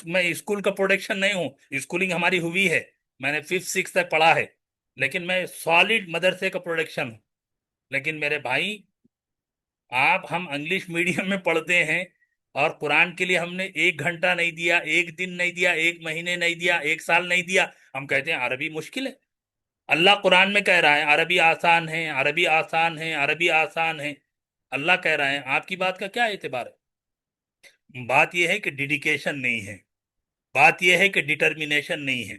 میں اسکول کا پروڈکشن نہیں ہوں، اسکولنگ ہماری ہوئی ہے، میں نے 5th 6th تک پڑھا ہے، لیکن میں سالڈ مدرسے کا پروڈکشن ہوں. لیکن میرے بھائی ہم انگلش میڈیم میں پڑھتے ہیں، اور قرآن کے لیے ہم نے 1 گھنٹہ نہیں دیا، 1 دن نہیں دیا، 1 مہینے نہیں دیا، 1 سال نہیں دیا. ہم کہتے ہیں عربی مشکل ہے. اللہ قرآن میں کہہ رہا ہے عربی آسان ہے، عربی آسان ہے، عربی آسان ہے. اللہ کہہ رہا ہے، آپ کی بات کا کیا اعتبار ہے؟ بات یہ ہے کہ ڈیڈیکیشن نہیں ہے، بات یہ ہے کہ ڈٹرمنیشن نہیں ہے،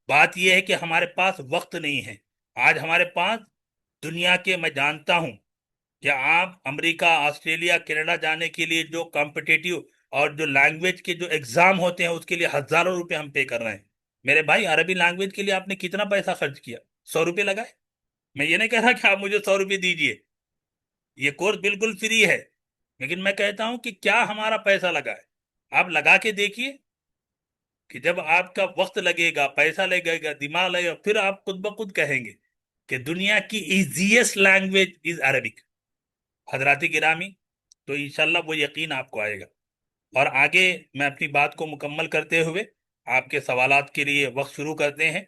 بات یہ ہے کہ ہمارے پاس وقت نہیں ہے. آج ہمارے پاس دنیا کے، میں جانتا ہوں کہ آپ امریکہ، آسٹریلیا، کینیڈا جانے کے لیے جو کمپٹیٹیو اور جو لینگویج کے جو ایگزام ہوتے ہیں اس کے لیے ہزاروں روپے ہم پے کر رہے ہیں. میرے بھائی عربی لینگویج کے لیے آپ نے کتنا پیسہ خرچ کیا؟ 100 روپے لگائے. میں یہ نہیں کہہ رہا کہ آپ مجھے 100 روپے دیجئے، یہ کورس بالکل فری ہے، لیکن میں کہتا ہوں کہ کیا ہمارا پیسہ لگا ہے. آپ لگا کے دیکھیے کہ جب آپ کا وقت لگے گا، پیسہ لگے گا، دماغ لگے گا، پھر آپ خود بخود کہیں گے کہ دنیا کی ایزیسٹ لینگویج از عربک. حضرات گرامی، تو انشاءاللہ وہ یقین آپ کو آئے گا. اور آگے میں اپنی بات کو مکمل کرتے ہوئے آپ کے سوالات کے لیے وقت شروع کرتے ہیں.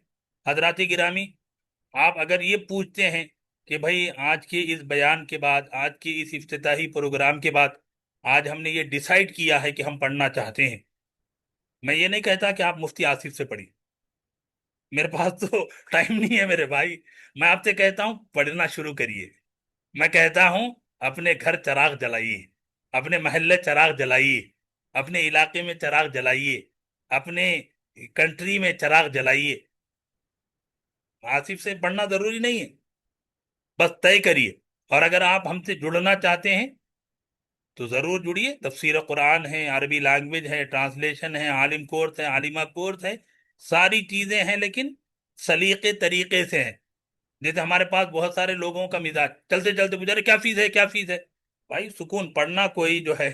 حضرات گرامی، آپ اگر یہ پوچھتے ہیں کہ بھائی آج کے اس بیان کے بعد، آج کے اس افتتاحی پروگرام کے بعد، آج ہم نے یہ ڈیسائیڈ کیا ہے کہ ہم پڑھنا چاہتے ہیں، میں یہ نہیں کہتا کہ آپ مفتی آصف سے پڑھیں، میرے پاس تو ٹائم نہیں ہے میرے بھائی. میں آپ سے کہتا ہوں پڑھنا شروع کریے. میں کہتا ہوں اپنے گھر چراغ جلائیے، اپنے محلے چراغ جلائیے، اپنے علاقے میں چراغ جلائیے، اپنے کنٹری میں چراغ جلائیے. آصف سے پڑھنا ضروری نہیں ہے، بس طے کریے. اور اگر آپ ہم سے جڑنا چاہتے ہیں تو ضرور جڑیے. تفسیر قرآن ہے، عربی لینگویج ہے، ٹرانسلیشن ہے، عالم کورس ہے، عالمہ کورس ہے، ساری چیزیں ہیں، لیکن سلیقے طریقے سے ہیں. جیسے ہمارے پاس بہت سارے لوگوں کا مزاج چلتے چلتے پوچھ رہے کیا فیس ہے، کیا فیس ہے. بھائی سکون، پڑھنا کوئی جو ہے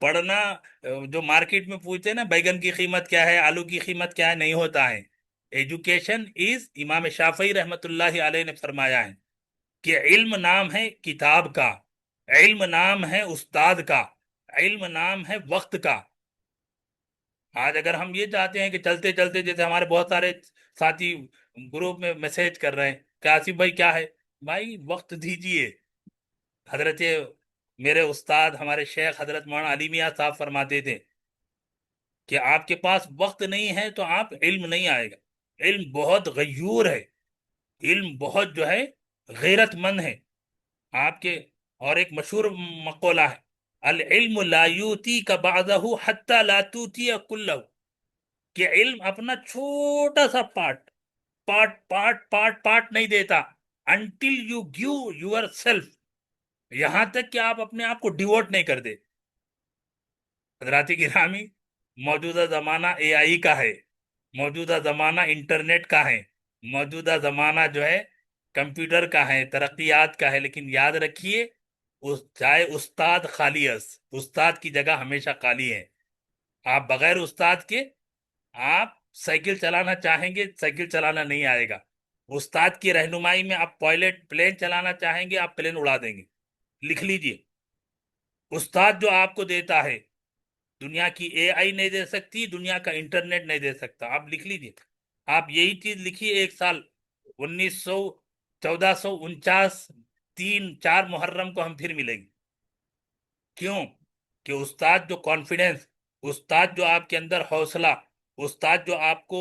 پڑھنا جو مارکیٹ میں پوچھتے ہیں نا بیگن کی قیمت کیا ہے، آلو کی قیمت کیا ہے، نہیں ہوتا ہے. ایجوکیشن از، امام شافعی رحمت اللہ علیہ نے فرمایا ہے کہ علم نام ہے کتاب کا، علم نام ہے استاد کا، علم نام ہے وقت کا. آج اگر ہم یہ چاہتے ہیں کہ چلتے چلتے، جیسے ہمارے بہت سارے ساتھی گروپ میں میسج کر رہے ہیں کہ آصف بھائی کیا ہے، بھائی وقت دیجئے. حضرت میرے استاد ہمارے شیخ حضرت مولانا علی میاں صاحب فرماتے تھے کہ آپ کے پاس وقت نہیں ہے تو آپ علم نہیں آئے گا. علم بہت غیور ہے، علم بہت جو ہے غیرت مند ہے آپ کے. اور ایک مشہور مقولہ ہے، العلم لا یوتی کا بعضہ حتی لا توتی کلہ. کہ علم اپنا چھوٹا سا part part part part part نہیں دیتا until you give your self, یہاں تک کہ آپ اپنے آپ کو ڈیووٹ نہیں کر دے۔ حضرات گرامی، موجودہ زمانہ اے آئی کا ہے، موجودہ زمانہ انٹرنیٹ کا ہے، موجودہ زمانہ جو ہے کمپیوٹر کا ہے، ترقیات کا ہے، لیکن یاد رکھیے چاہے استاد خالی استاد کی جگہ ہمیشہ خالی ہے۔ آپ بغیر استاد کے آپ سائیکل چلانا چاہیں گے، سائیکل چلانا نہیں آئے گا۔ استاد کی رہنمائی میں آپ پلین چلانا چاہیں گے، آپ پلین اڑا دیں گے۔ لکھ لیجئے، استاد جو آپ کو دیتا ہے دنیا کی اے آئی نہیں دے سکتی، دنیا کا انٹرنیٹ نہیں دے سکتا۔ آپ لکھ لیجئے، آپ یہی چیز لکھیے، ایک سال 1449 3/4 محرم کو ہم پھر ملیں گے۔ کیوں؟ کہ استاد جو کانفیڈنس، استاد جو آپ کے اندر حوصلہ، استاد جو آپ کو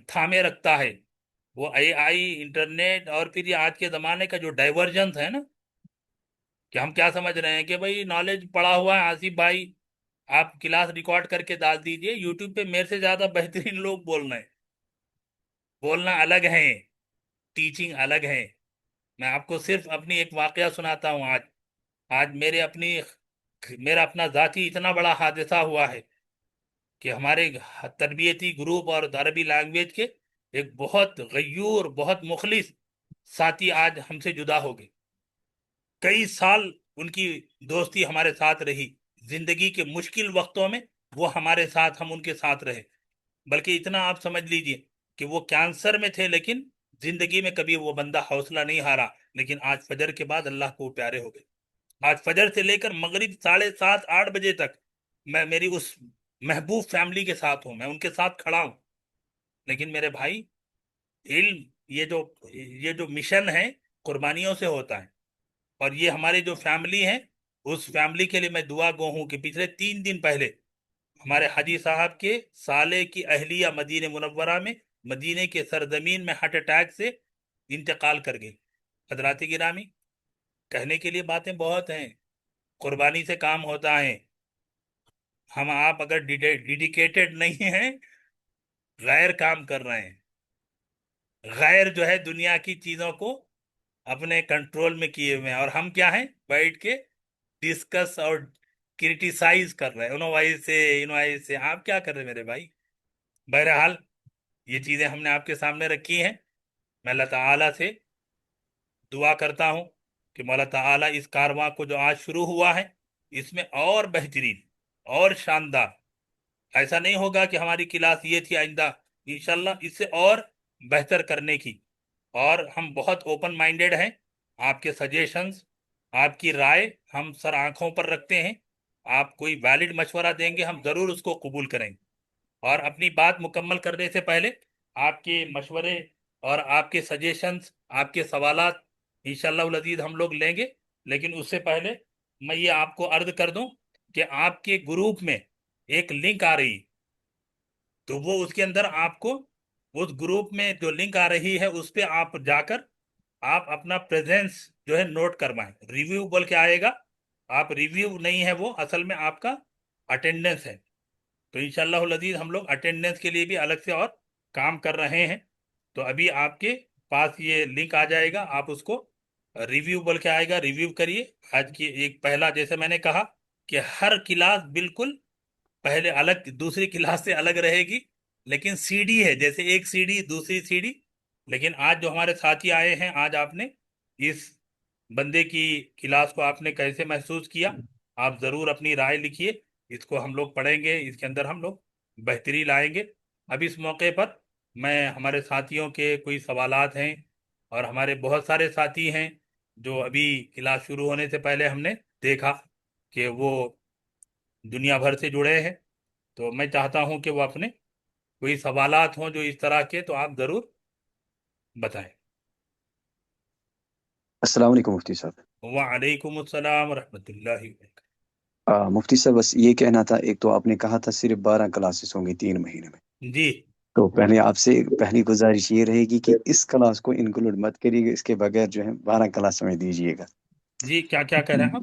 تھامے رکھتا ہے، وہ اے آئی، انٹرنیٹ اور پھر یہ آج کے زمانے کا جو ڈائیورجنس ہے نا، کہ ہم کیا سمجھ رہے ہیں کہ بھائی نالج پڑا ہوا ہے آصف بھائی، آپ کلاس ریکارڈ کر کے ڈال دیجئے یوٹیوب پہ، میرے سے زیادہ بہترین لوگ بول رہے ہیں۔ بولنا الگ ہے، ٹیچنگ الگ ہے۔ میں آپ کو صرف اپنی ایک واقعہ سناتا ہوں۔ آج میرا اپنا ذاتی اتنا بڑا حادثہ ہوا ہے کہ ہمارے تربیتی گروپ اور عربی لینگویج کے ایک بہت غیور، بہت مخلص ساتھی آج ہم سے جدا ہو گئے۔ کئی سال ان کی دوستی ہمارے ساتھ رہی، زندگی کے مشکل وقتوں میں وہ ہمارے ساتھ، ہم ان کے ساتھ رہے۔ بلکہ اتنا آپ سمجھ لیجئے کہ وہ کینسر میں تھے، لیکن زندگی میں کبھی وہ بندہ حوصلہ نہیں ہارا۔ لیکن آج فجر کے بعد اللہ کو وہ پیارے ہو گئے۔ آج فجر سے لے کر مغرب 7:30 8 بجے تک میں میری اس محبوب فیملی کے ساتھ ہوں، میں ان کے ساتھ کھڑا ہوں۔ لیکن میرے بھائی، علم یہ جو مشن ہے قربانیوں سے ہوتا ہے، اور یہ ہماری جو فیملی ہے، اس فیملی کے لیے میں دعا گو ہوں کہ پچھلے 3 دن پہلے ہمارے حاجی صاحب کے سالے کی اہلیہ مدینہ منورہ میں، مدینہ کے سرزمین میں ہارٹ اٹیک سے انتقال کر گئی۔ حضرات گرامی، کہنے کے لیے باتیں بہت ہیں، قربانی سے کام ہوتا ہے۔ ہم آپ اگر ڈیڈیکیٹڈ نہیں ہیں، غیر کام کر رہے ہیں، غیر جو ہے دنیا کی چیزوں کو اپنے کنٹرول میں کیے ہوئے ہیں، اور ہم کیا ہیں، بیٹھ کے ڈسکس اور کرٹیسائز کر رہے ہیں، انوائز سے آپ کیا کر رہے ہیں میرے بھائی؟ بہرحال یہ چیزیں ہم نے آپ کے سامنے رکھی ہیں۔ میں اللہ تعالیٰ سے دعا کرتا ہوں کہ مولا تعالیٰ اس کارواں کو جو آج شروع ہوا ہے، اس میں اور بہترین اور شاندار، ایسا نہیں ہوگا کہ ہماری کلاس یہ تھی، آئندہ انشاءاللہ اس سے اور بہتر کرنے کی، اور ہم بہت اوپن مائنڈیڈ ہیں۔ آپ کے سجیشنز، آپ کی رائے ہم سر آنکھوں پر رکھتے ہیں۔ آپ کوئی ویلڈ مشورہ دیں گے، ہم ضرور اس کو قبول کریں گے، اور اپنی بات مکمل کرنے سے پہلے آپ کے مشورے اور آپ کے سجیشنز، آپ کے سوالات انشاءاللہ العزیز ہم لوگ لیں گے۔ لیکن اس سے پہلے میں یہ آپ کو عرض کر دوں کہ آپ کے گروپ میں ایک لنک آ رہی، تو وہ اس کے اندر آپ کو اس گروپ میں جو لنک آ رہی ہے اس پہ آپ جا کر آپ اپنا پریزنس جو ہے نوٹ کروائیں۔ ریویو بول کے آئے گا، آپ ریویو نہیں ہے، وہ اصل میں آپ کا اٹینڈنس ہے۔ تو انشاءاللہ العزیز ہم لوگ اٹینڈنس کے لیے بھی الگ سے اور کام کر رہے ہیں۔ تو ابھی آپ کے پاس یہ لنک آ جائے گا، آپ اس کو ریویو بول کے آئے گا، ریویو کریے۔ آج کی ایک پہلا، جیسے میں نے کہا کہ ہر کلاس بالکل پہلے الگ، دوسری کلاس سے الگ رہے گی، لیکن سی ڈی ہے، جیسے ایک سی ڈی دوسری سی ڈی۔ لیکن آج جو ہمارے ساتھی آئے ہیں، آج آپ نے اس بندے کی کلاس کو آپ نے کیسے محسوس کیا؟ آپ ضرور اپنی رائے لکھیے، اس کو ہم لوگ پڑھیں گے، اس کے اندر ہم لوگ بہتری لائیں گے۔ اب اس موقع پر میں ہمارے ساتھیوں کے کوئی سوالات ہیں، اور ہمارے بہت سارے ساتھی ہیں جو ابھی کلاس شروع ہونے سے پہلے ہم نے دیکھا کہ وہ دنیا بھر سے جڑے ہیں، تو میں چاہتا ہوں کہ وہ اپنے کوئی سوالات ہوں جو اس طرح کے، تو آپ ضرور بتائیں۔ السلام علیکم مفتی صاحب۔ وعلیکم السلام ورحمۃ اللہ وبرکاتہ۔ مفتی صاحب، بس یہ کہنا تھا، ایک تو آپ نے کہا تھا صرف 12 کلاسز ہوں گی 3 مہینے میں، جی تو پہلے آپ سے پہلی گزارش یہ رہے گی کہ اس کلاس کو انکلوڈ مت کریے گا، اس کے بغیر جو ہے 12 کلاس ہمیں دیجیے گا۔ جی، کیا کہہ رہے ہیں آپ؟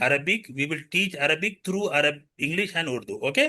Arabic. We will teach Arabic through English and Urdu. Okay?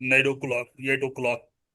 9 o'clock, 8 o'clock,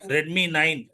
Redmi 9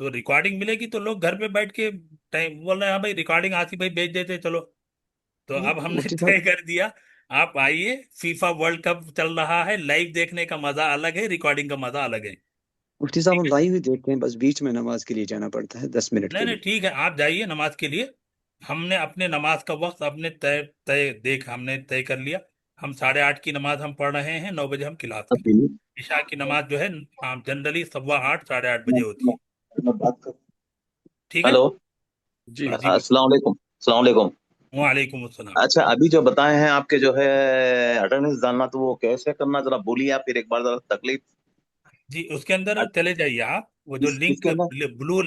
تو ریکارڈنگ ملے گی تو لوگ گھر پہ بیٹھ کے ٹائم بول رہے ہیں ہاں بھائی ریکارڈنگ آتی بھائی بھیج دیتے چلو. تو اب ہم نے مفتی طے صاحب کر دیا آپ آئیے. فیفا ورلڈ کپ چل رہا ہے, لائیو دیکھنے کا مزہ الگ ہے, ریکارڈنگ کا مزہ الگ ہے. مفتی صاحب ٹھیک ہم ہے, لائیو ہی دیکھتے ہیں, بس بیچ میں نماز کے لیے جانا پڑتا ہے 10 منٹ نہیں کے نہیں لیے. ٹھیک ہے, آپ جائیے نماز کے لیے. ہم نے اپنے نماز کا وقت اپنے ہم نے طے کر لیا. ہم 8:30 کی نماز ہم پڑھ رہے ہیں, 9 بجے ہم کلاس کریں. عشاء کی نماز جو ہے جنرلی 8:15 8:30 بجے ہوتی ہے. ٹھیک ہے. ہلو. جی جی بس. السلام علیکم. السلام علیکم. وعلیکم السلام. اچھا ابھی جو بتائے ہیں آپ کے جو ہے اٹینڈنس ڈالنا, تو وہ کیسے کرنا ذرا بولیے آپ, پھر ایک بار ذرا تکلیف. جی اس کے اندر چلے جائیے آپ, وہ جو کس لنک کے اندر؟ بلو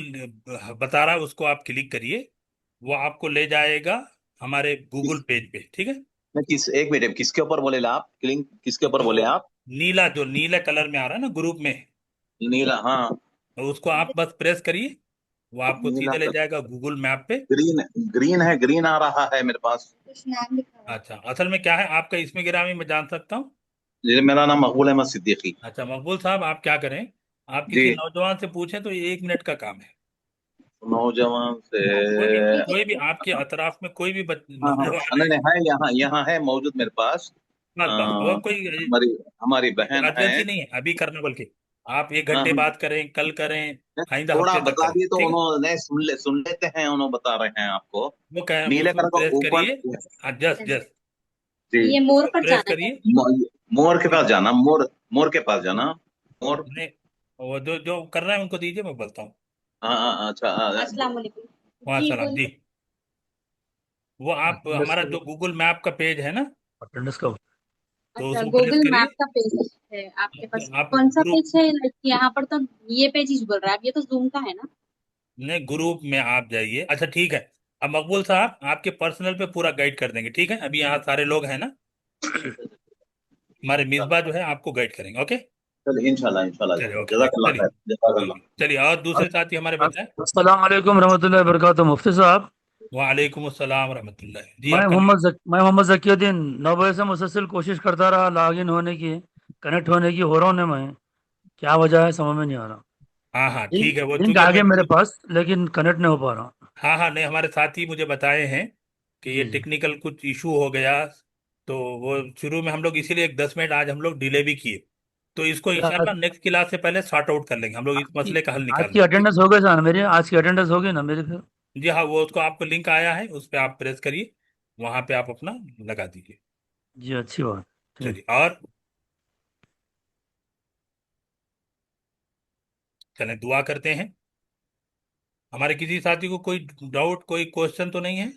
بتا رہا ہے اس کو آپ کلک کریے, وہ آپ کو لے جائے گا ہمارے گوگل پیج پہ. ٹھیک ہے. ایک منٹ, کس کے اوپر بولے لا آپ, کلنک کس کے اوپر جو بولے آپ؟ نیلا, جو نیلا کلر میں آ رہا ہے نا گروپ میں, نیلا, ہاں. تو اس کو آپ بس پریس کریے, وہ آپ کو نیلا سیدھے لے جائے گا گوگل میپ پہ. گرین, گرین ہے, گرین آ رہا ہے میرے پاس. اچھا اصل میں کیا ہے آپ کا اس میں گرامی میں جان سکتا ہوں؟ جی میرا نام مقبول احمد صدیقی. اچھا مقبول صاحب, آپ کیا کریں, آپ جی کسی نوجوان سے پوچھیں تو یہ 1 منٹ کا کام ہے. نوجوان سے. کوئی بھی آپ کے اطراف میں کوئی بھی ہاں ہاں, نوجوان نہیں ہے. نہیں, ہے یہاں, یہاں ہے موجود میرے پاس. بس بس وہ کوئی ہماری ہماری بہن ہے. ایمرجنسی نہیں ہے ابھی کرنا, بلکہ آپ 1 گھنٹے ہاں, بعد کریں, کل کریں, آئندہ تھوڑا ہفتے تک بتا کریں. دیے تو ٹھیک ہے. انہوں نے سن لیتے ہیں, انہوں بتا رہے ہیں آپ کو. وہ کہ نیلے اس میں کلر کا پریس اوپر. کریے, جسٹ جسٹ جی, یہ اس مور کو پر پریس جانا کریے. مور کے پاس جانا, مور کے پاس جانا. مور. نہیں, وہ جو کر رہے ہیں ان کو دیجیے, میں بولتا ہوں. ہاں ہاں, اچھا. ہے. السلام علیکم. وہاں جی سلام جی. بولیے. وہ آپ ہمارا جو گوگل میپ کا پیج ہے نا, تو اس اچھا کو پریس گوگل کریے. میپ کا پیج ہے آپ کے پاس, آپ کون سا گروپ پیج ہے؟ یہاں پر تو یہ پیج ہی بول رہا ہے آپ, یہ تو زوم کا ہے نا. نے گروپ میں آپ جائیے. اچھا ٹھیک ہے, اب مقبول صاحب آپ کے پرسنل پہ پورا گائیڈ کر دیں گے. ٹھیک ہے, ابھی یہاں سارے لوگ ہیں نا, ہمارے مصباح جو ہے آپ کو گائیڈ کریں گے. اوکے چلیے انشاءاللہ, انشاءاللہ. چلیے, اوکے جزاک ٹھیک, اللہ چلیے خیر, جزاک اللہ. چلیے. اور دوسرے ساتھی ہمارے بتائیں. السلام علیکم رحمۃ اللہ وبرکاتہ. مفتی صاحب, وعلیکم السلام ورحمۃ اللہ. جی میں آپ کا نام. محمد ذکی الدین 9 بجے سے مسلسل کوشش کرتا رہا لاگ ان ہونے کی, کنیکٹ ہونے کی, ہو رہا ہوں میں, کیا وجہ ہے سمجھ میں نہیں آ رہا. ہاں ہاں ٹھیک ہے, وہ لنک چونکہ آ میں گیا میرے پاس لیکن کنیکٹ نہیں ہو پا رہا. ہاں ہاں نہیں, ہمارے ساتھی مجھے بتائے ہیں کہ یہ جی جی ٹیکنیکل کچھ ایشو ہو گیا, تو وہ شروع میں ہم لوگ اسی لیے 10 منٹ آج ہم لوگ ڈیلے بھی کیے. تو اس کو کیا انشاءاللہ نیکسٹ کلاس سے پہلے سارٹ آؤٹ کر لیں گے ہم لوگ, اس مسئلے کا حل آج نکال کی لیں گے. ٹھیک. اٹینڈنس ہو گئی سر میری, آج کی اٹینڈنس ہوگی نا میری پھر. جی ہاں, وہ اس کو آپ کو لنک آیا ہے, اس پہ آپ پریس کریے, وہاں پہ آپ اپنا لگا دیجیے. جی اچھی بات. ٹھیک. چلیے, اور چلیں دعا کرتے ہیں. ہمارے کسی ساتھی کو کوئی ڈاؤٹ, کوئی کوشچن تو نہیں ہے؟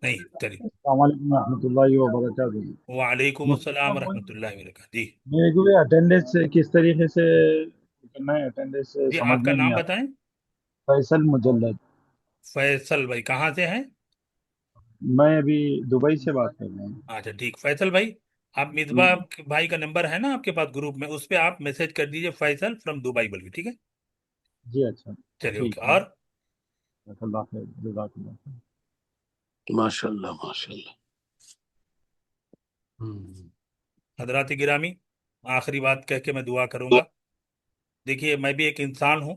نہیں, چلیے. السلام علیکم ورحمۃ اللہ وبرکاتہ. وعلیکم السلام ورحمۃ اللہ وبرکاتہ. جی میرے کو اٹینڈنس کس طریقے سے کرنا ہے, اٹینڈنس جی سمجھ آپ کا میں نہیں نام آ بتائیں. رہا. فیصل مجلد. فیصل بھائی کہاں سے ہیں؟ میں ابھی دبئی سے بات کر رہا ہوں. اچھا ٹھیک. فیصل بھائی, آپ مصباح بھائی کا نمبر ہے نا آپ کے پاس گروپ میں, اس پہ آپ میسج کر دیجیے فیصل فرام دبئی بول کے. ٹھیک ہے, جی اچھا, چلیے اوکے. ٹھیک ہے. اور اللہ خیر, جزاک اللہ خیر. ماشاء اللہ, ماشاء اللہ. حضرات گرامی, آخری بات کہہ کے میں دعا کروں گا. دیکھیے میں بھی ایک انسان ہوں,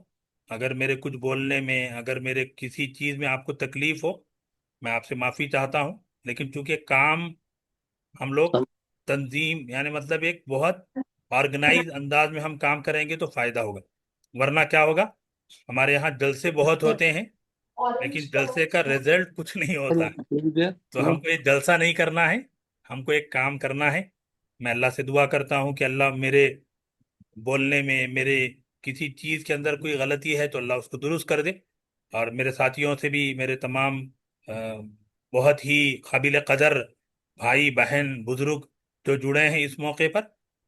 اگر میرے کچھ بولنے میں, اگر میرے کسی چیز میں آپ کو تکلیف ہو, میں آپ سے معافی چاہتا ہوں. لیکن چونکہ کام ہم لوگ تنظیم, یعنی مطلب ایک بہت آرگنائز انداز میں ہم کام کریں گے تو فائدہ ہوگا, ورنہ کیا ہوگا, ہمارے یہاں جلسے بہت ہوتے ہیں لیکن جلسے کا رزلٹ کچھ نہیں ہوتا. تو ہم کو ایک جلسہ نہیں کرنا ہے, ہم کو ایک کام کرنا ہے. میں اللہ سے دعا کرتا ہوں کہ اللہ میرے بولنے میں, میرے کسی چیز کے اندر کوئی غلطی ہے تو اللہ اس کو درست کر دے. اور میرے ساتھیوں سے بھی, میرے تمام بہت ہی قابل قدر بھائی بہن بزرگ جو جڑے ہیں اس موقع پر,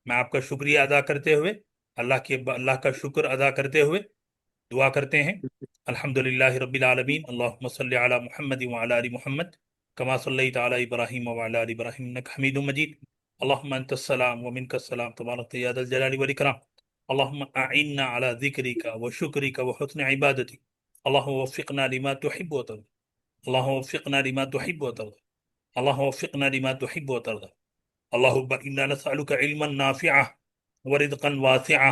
میں آپ کا شکریہ ادا کرتے ہوئے, اللہ کا شکر ادا کرتے ہوئے دعا کرتے ہیں. الحمدللہ رب العالمین. اللہم صلی علی محمد وعلی آل محمد کما صلیت علی ابراہیم وعلی آل ابراہیم انک حمید مجید. اللہم انت السلام ومنک السلام تبارک یا ذا الجلال والاکرام. اللہم اعنا علی ذکرک وشکرک وحسن عبادتک. اللہم وفقنا لما تحب وترضى. اللہم وفقنا لما تحب وترضى. اللہم وفقنا لما تحب وترضى. اللہم انا نسألک علما نافعا ورزقا واسعا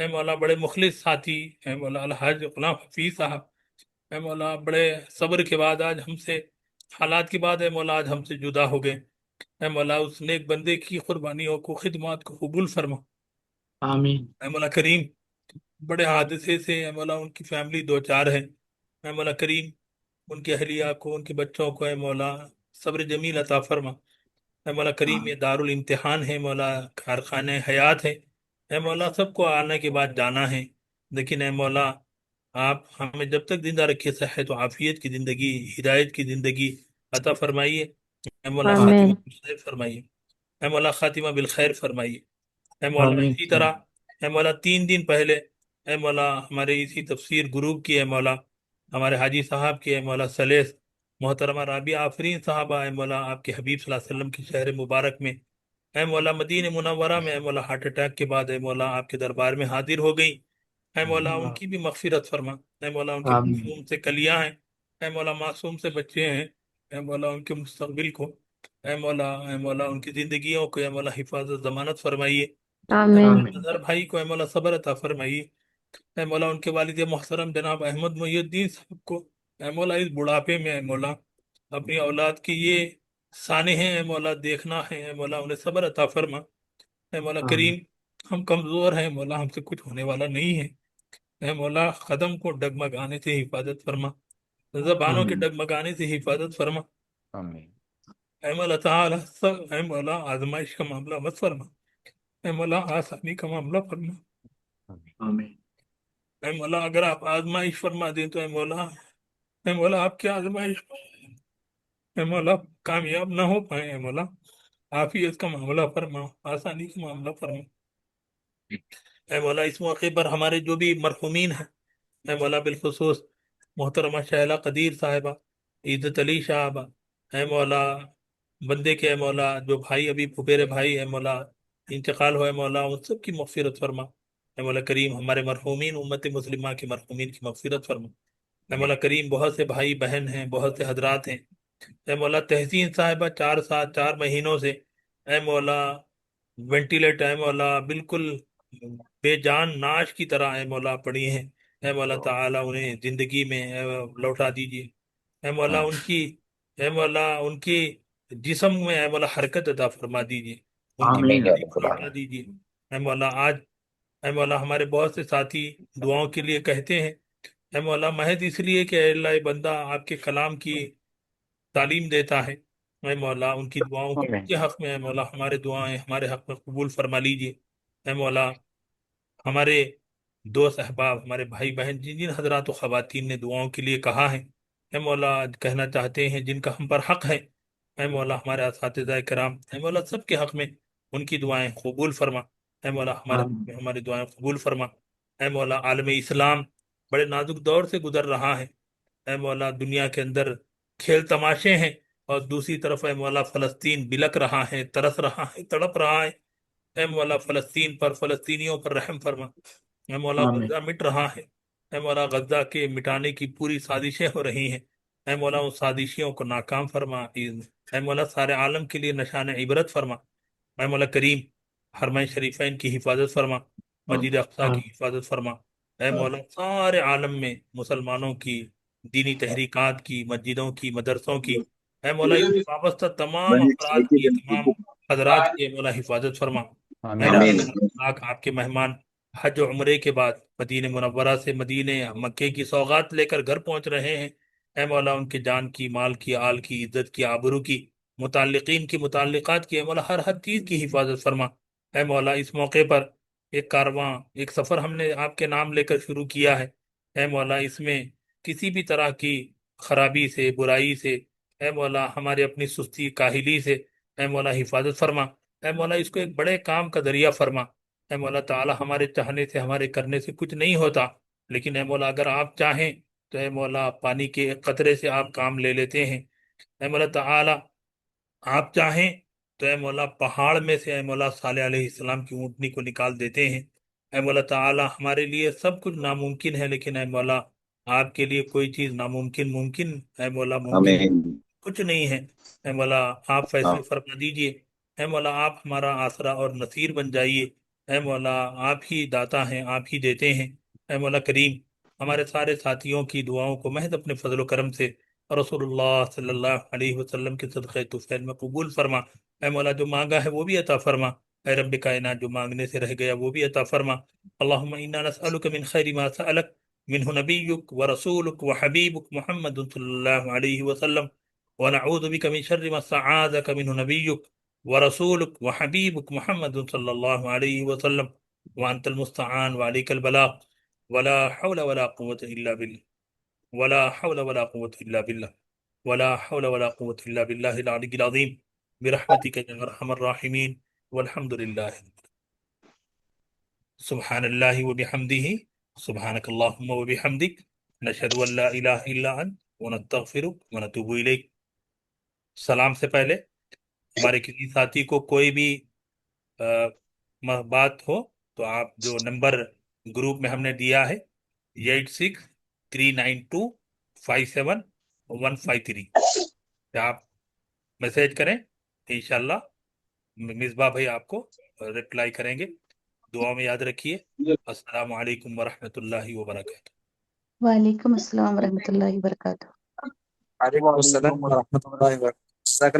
اے مولا بڑے مخلص ساتھی، اے مولا الحاج غلام حفیظ صاحب، اے مولا بڑے صبر کے بعد آج ہم سے، حالات کے بعد اے مولا آج ہم سے جدا ہو گئے، اے مولا اس نیک بندے کی قربانیوں کو، خدمات کو قبول فرما، آمین اے مولا کریم بڑے حادثے سے اے مولا ان کی فیملی دو چار ہے، اے مولا کریم ان کی اہلیہ کو، ان کے بچوں کو اے مولا صبر جمیل عطا فرما، اے مولا کریم یہ دارالامتحان ہے مولا، کارخانے حیات ہے، اے مولا سب کو آنے کے بعد جانا ہے، لیکن اے مولا آپ ہمیں جب تک زندہ رکھے صحت و عافیت کی زندگی، ہدایت کی زندگی عطا فرمائیے، اے مولا خاتمہ بالخیر فرمائیے، اے مولا خاتمہ بالخیر فرمائیے، اے مولا آمین اسی طرح اے مولا 3 دن پہلے اے مولا ہمارے اسی تفسیر گروپ کی اے مولا ہمارے حاجی صاحب کی اے مولا سلیس محترمہ رابعہ آفرین صاحبہ اے مولا آپ کے حبیب صلی اللہ علیہ وسلم کی شہر مبارک میں اے مولا مدینہ منورہ میں اے مولا ہارٹ اٹیک کے بعد اے مولا آپ کے دربار میں حاضر ہو گئی، اے مولا ان کی بھی مغفرت فرما، اے مولا ان کے آمین معصوم سے کلیاں ہیں، اے مولا معصوم سے بچے ہیں، اے مولا ان کے مستقبل کو، اے مولا ان کی زندگیوں کو اے مولا حفاظت ضمانت فرمائیے، اے مولا آمین اظہر بھائی کو اے مولا صبر عطا فرمائیے، اے مولا ان کے والد محترم جناب احمد محی الدین صاحب کو اے مولا اس بڑھاپے میں اے مولا اپنی اولاد کی یہ سانحیں اے مولا دیکھنا ہے، اے مولا انہیں صبر عطا فرما، اے مولا آمین کریم ہم کمزور ہیں مولا، ہم سے کچھ ہونے والا نہیں ہے، اے مولا قدم کو ڈگمگانے سے حفاظت فرما، زبانوں کے آمین ڈگمگانے سے حفاظت فرما، آمین اے مولا تعالی اے مولا آزمائش کا معاملہ مت فرما، اے مولا آسانی کا معاملہ فرما، آمین اے مولا اگر آپ آزمائش فرما دیں تو اے مولا آپ کی آزمائش اے مولا کامیاب نہ ہو پائے، اے مولا عافیت کا معاملہ فرما، آسانی کا معاملہ فرما، اے مولا اس موقع پر ہمارے جو بھی مرحومین ہیں اے مولا بالخصوص محترمہ شہلا قدیر صاحبہ، عزت علی صاحبہ، اے مولا بندے کے اے مولا جو بھائی ابھی پھپھیرے بھائی اے مولا انتقال ہوئے مولا ان سب کی مغفرت فرما، اے مولا کریم ہمارے مرحومین امت مسلمہ کے مرحومین کی مغفرت فرما، اے مولا کریم بہت سے بھائی بہن ہیں، بہت سے حضرات ہیں، اے مولا تحسین صاحبہ 4 مہینوں سے اے مولا وینٹیلیٹر اے مولا بالکل بے جان ناش کی طرح اے مولا پڑی ہیں، اے مولا تعالی انہیں زندگی میں لوٹا دیجیے، اے مولا ان کی جسم میں اے مولا حرکت عطا فرما دیجیے، ان کی آمین بیماری کو لوٹا دیجیے، اے مولا آج اے مولا ہمارے بہت سے ساتھی دعاؤں کے لیے کہتے ہیں، اے مولا محض اس لیے کہ اے اللہ یہ بندہ آپ کے کلام کی تعلیم دیتا ہے، اے مولا ان کی دعاؤں کو ان آمین کے حق میں اے مولا ہمارے دعائیں ہمارے حق میں قبول فرما لیجیے، اے مولا ہمارے دوست احباب ہمارے بھائی بہن جن جن حضرات و خواتین نے دعاؤں کے لیے کہا ہے، اے مولا کہنا چاہتے ہیں جن کا ہم پر حق ہے، اے مولا ہمارے اساتذہ کرام اے مولا سب کے حق میں ان کی دعائیں قبول فرما، اے مولا ہمارے حق آمین میں ہماری دعائیں قبول فرما، اے مولا عالم اسلام بڑے نازک دور سے گزر رہا ہے، اے مولا دنیا کے اندر کھیل تماشے ہیں، اور دوسری طرف اے مولا فلسطین بلک رہا ہے، ترس رہا ہے، تڑپ رہا ہے، اے مولا فلسطین پر فلسطینیوں پر رحم فرما، اے مولا آمین غزہ مٹ رہا ہے، اے مولا غزہ کے مٹانے کی پوری سازشیں ہو رہی ہیں، اے مولا ان سازشیوں کو ناکام فرما، اے مولا سارے عالم کے لیے نشان عبرت فرما، اے مولا کریم حرمین شریفین کی حفاظت فرما، مسجد اقصیٰ کی حفاظت فرما، اے مولا سارے عالم میں مسلمانوں کی دینی تحریکات کی، مسجدوں کی، مدرسوں کی، اے مولا اس سے وابستہ تمام افراد کی، تمام حضرات کی اے مولا حفاظت فرما، اے آمین مولا پاک آپ کے مہمان حج و عمرے کے بعد مدینہ منورہ سے مدینہ مکے کی سوغات لے کر گھر پہنچ رہے ہیں، اے مولا ان کے جان کی، مال کی، آل کی، عزت کی، آبرو کی، متعلقین کی، متعلقات کی، اے مولا ہر چیز کی حفاظت فرما، اے مولا اس موقع پر ایک کارواں، ایک سفر ہم نے آپ کے نام لے کر شروع کیا ہے، اے مولا اس میں کسی بھی طرح کی خرابی سے، برائی سے، اے مولا ہمارے اپنی سستی کاہلی سے اے مولا حفاظت فرما، اے مولا اس کو ایک بڑے کام کا ذریعہ فرما، اے مولا تعالی ہمارے چاہنے سے، ہمارے کرنے سے کچھ نہیں ہوتا، لیکن اے مولا اگر آپ چاہیں تو اے مولا پانی کے ایک قطرے سے آپ کام لے لیتے ہیں، اے مولا تعالی آپ چاہیں تو اے مولا پہاڑ میں سے اے مولا صالح علیہ السلام کی اونٹنی کو نکال دیتے ہیں، اے مولا تعالی ہمارے لیے سب کچھ ناممکن ہے، لیکن اے مولا آپ کے لیے کوئی چیز ناممکن ممکن اے مولا ممکن آمین کچھ نہیں ہے، اے مولا آپ فیصلے فرما دیجئے، اے مولا آپ ہمارا آسرا اور نصیر بن جائیے، اے مولا آپ ہی داتا ہیں، آپ ہی دیتے ہیں۔ اے مولا کریم ہمارے سارے ساتھیوں کی دعاؤں کو محض اپنے فضل و کرم سے اور رسول اللہ صلی اللہ علیہ وسلم کے صدقے طفیل میں قبول فرما۔ اے مولا جو مانگا ہے وہ بھی عطا فرما، اے رب کائنات جو مانگنے سے رہ گیا وہ بھی عطا فرما۔ اللہم انا نسألک من خیر ما سألک منہ نبیک ورسولک وحبیبک محمد صلی اللہ علیہ وسلم، ونعوذ بک من شر ما استعاذک منہ نبیک ورسولک وحبیبک محمد صلی اللہ علیہ وسلم، وانت المستعان وعلیک البلاغ، ولا حول ولا قوة الا باللہ، ولا حول ولا قوة الا باللہ، ولا حول ولا قوة الا باللہ العلی العظیم، برحمتک یا ارحم الراحمین، والحمد للہ۔ سبحان اللہ وبحمدہ، سبحانک اللہم وبحمدک، نشہد ان لا الہ الا انت ونستغفرک ونتوب الیک۔ سلام سے پہلے ہمارے کسی ساتھی کو کوئی بھی بات ہو تو آپ جو نمبر گروپ میں ہم نے دیا ہے 8639257153 پہ آپ میسیج کریں، انشاءاللہ مصباح بھائی آپ کو رپلائی کریں گے۔ دعا میں یاد رکھیے۔ السلام علیکم ورحمۃ اللہ وبرکاتہ۔ وعلیکم السلام ورحمۃ اللہ وبرکاتہ۔ وعلیکم السلام ورحمۃ اللہ وبرکاتہ۔ جزاک اللہ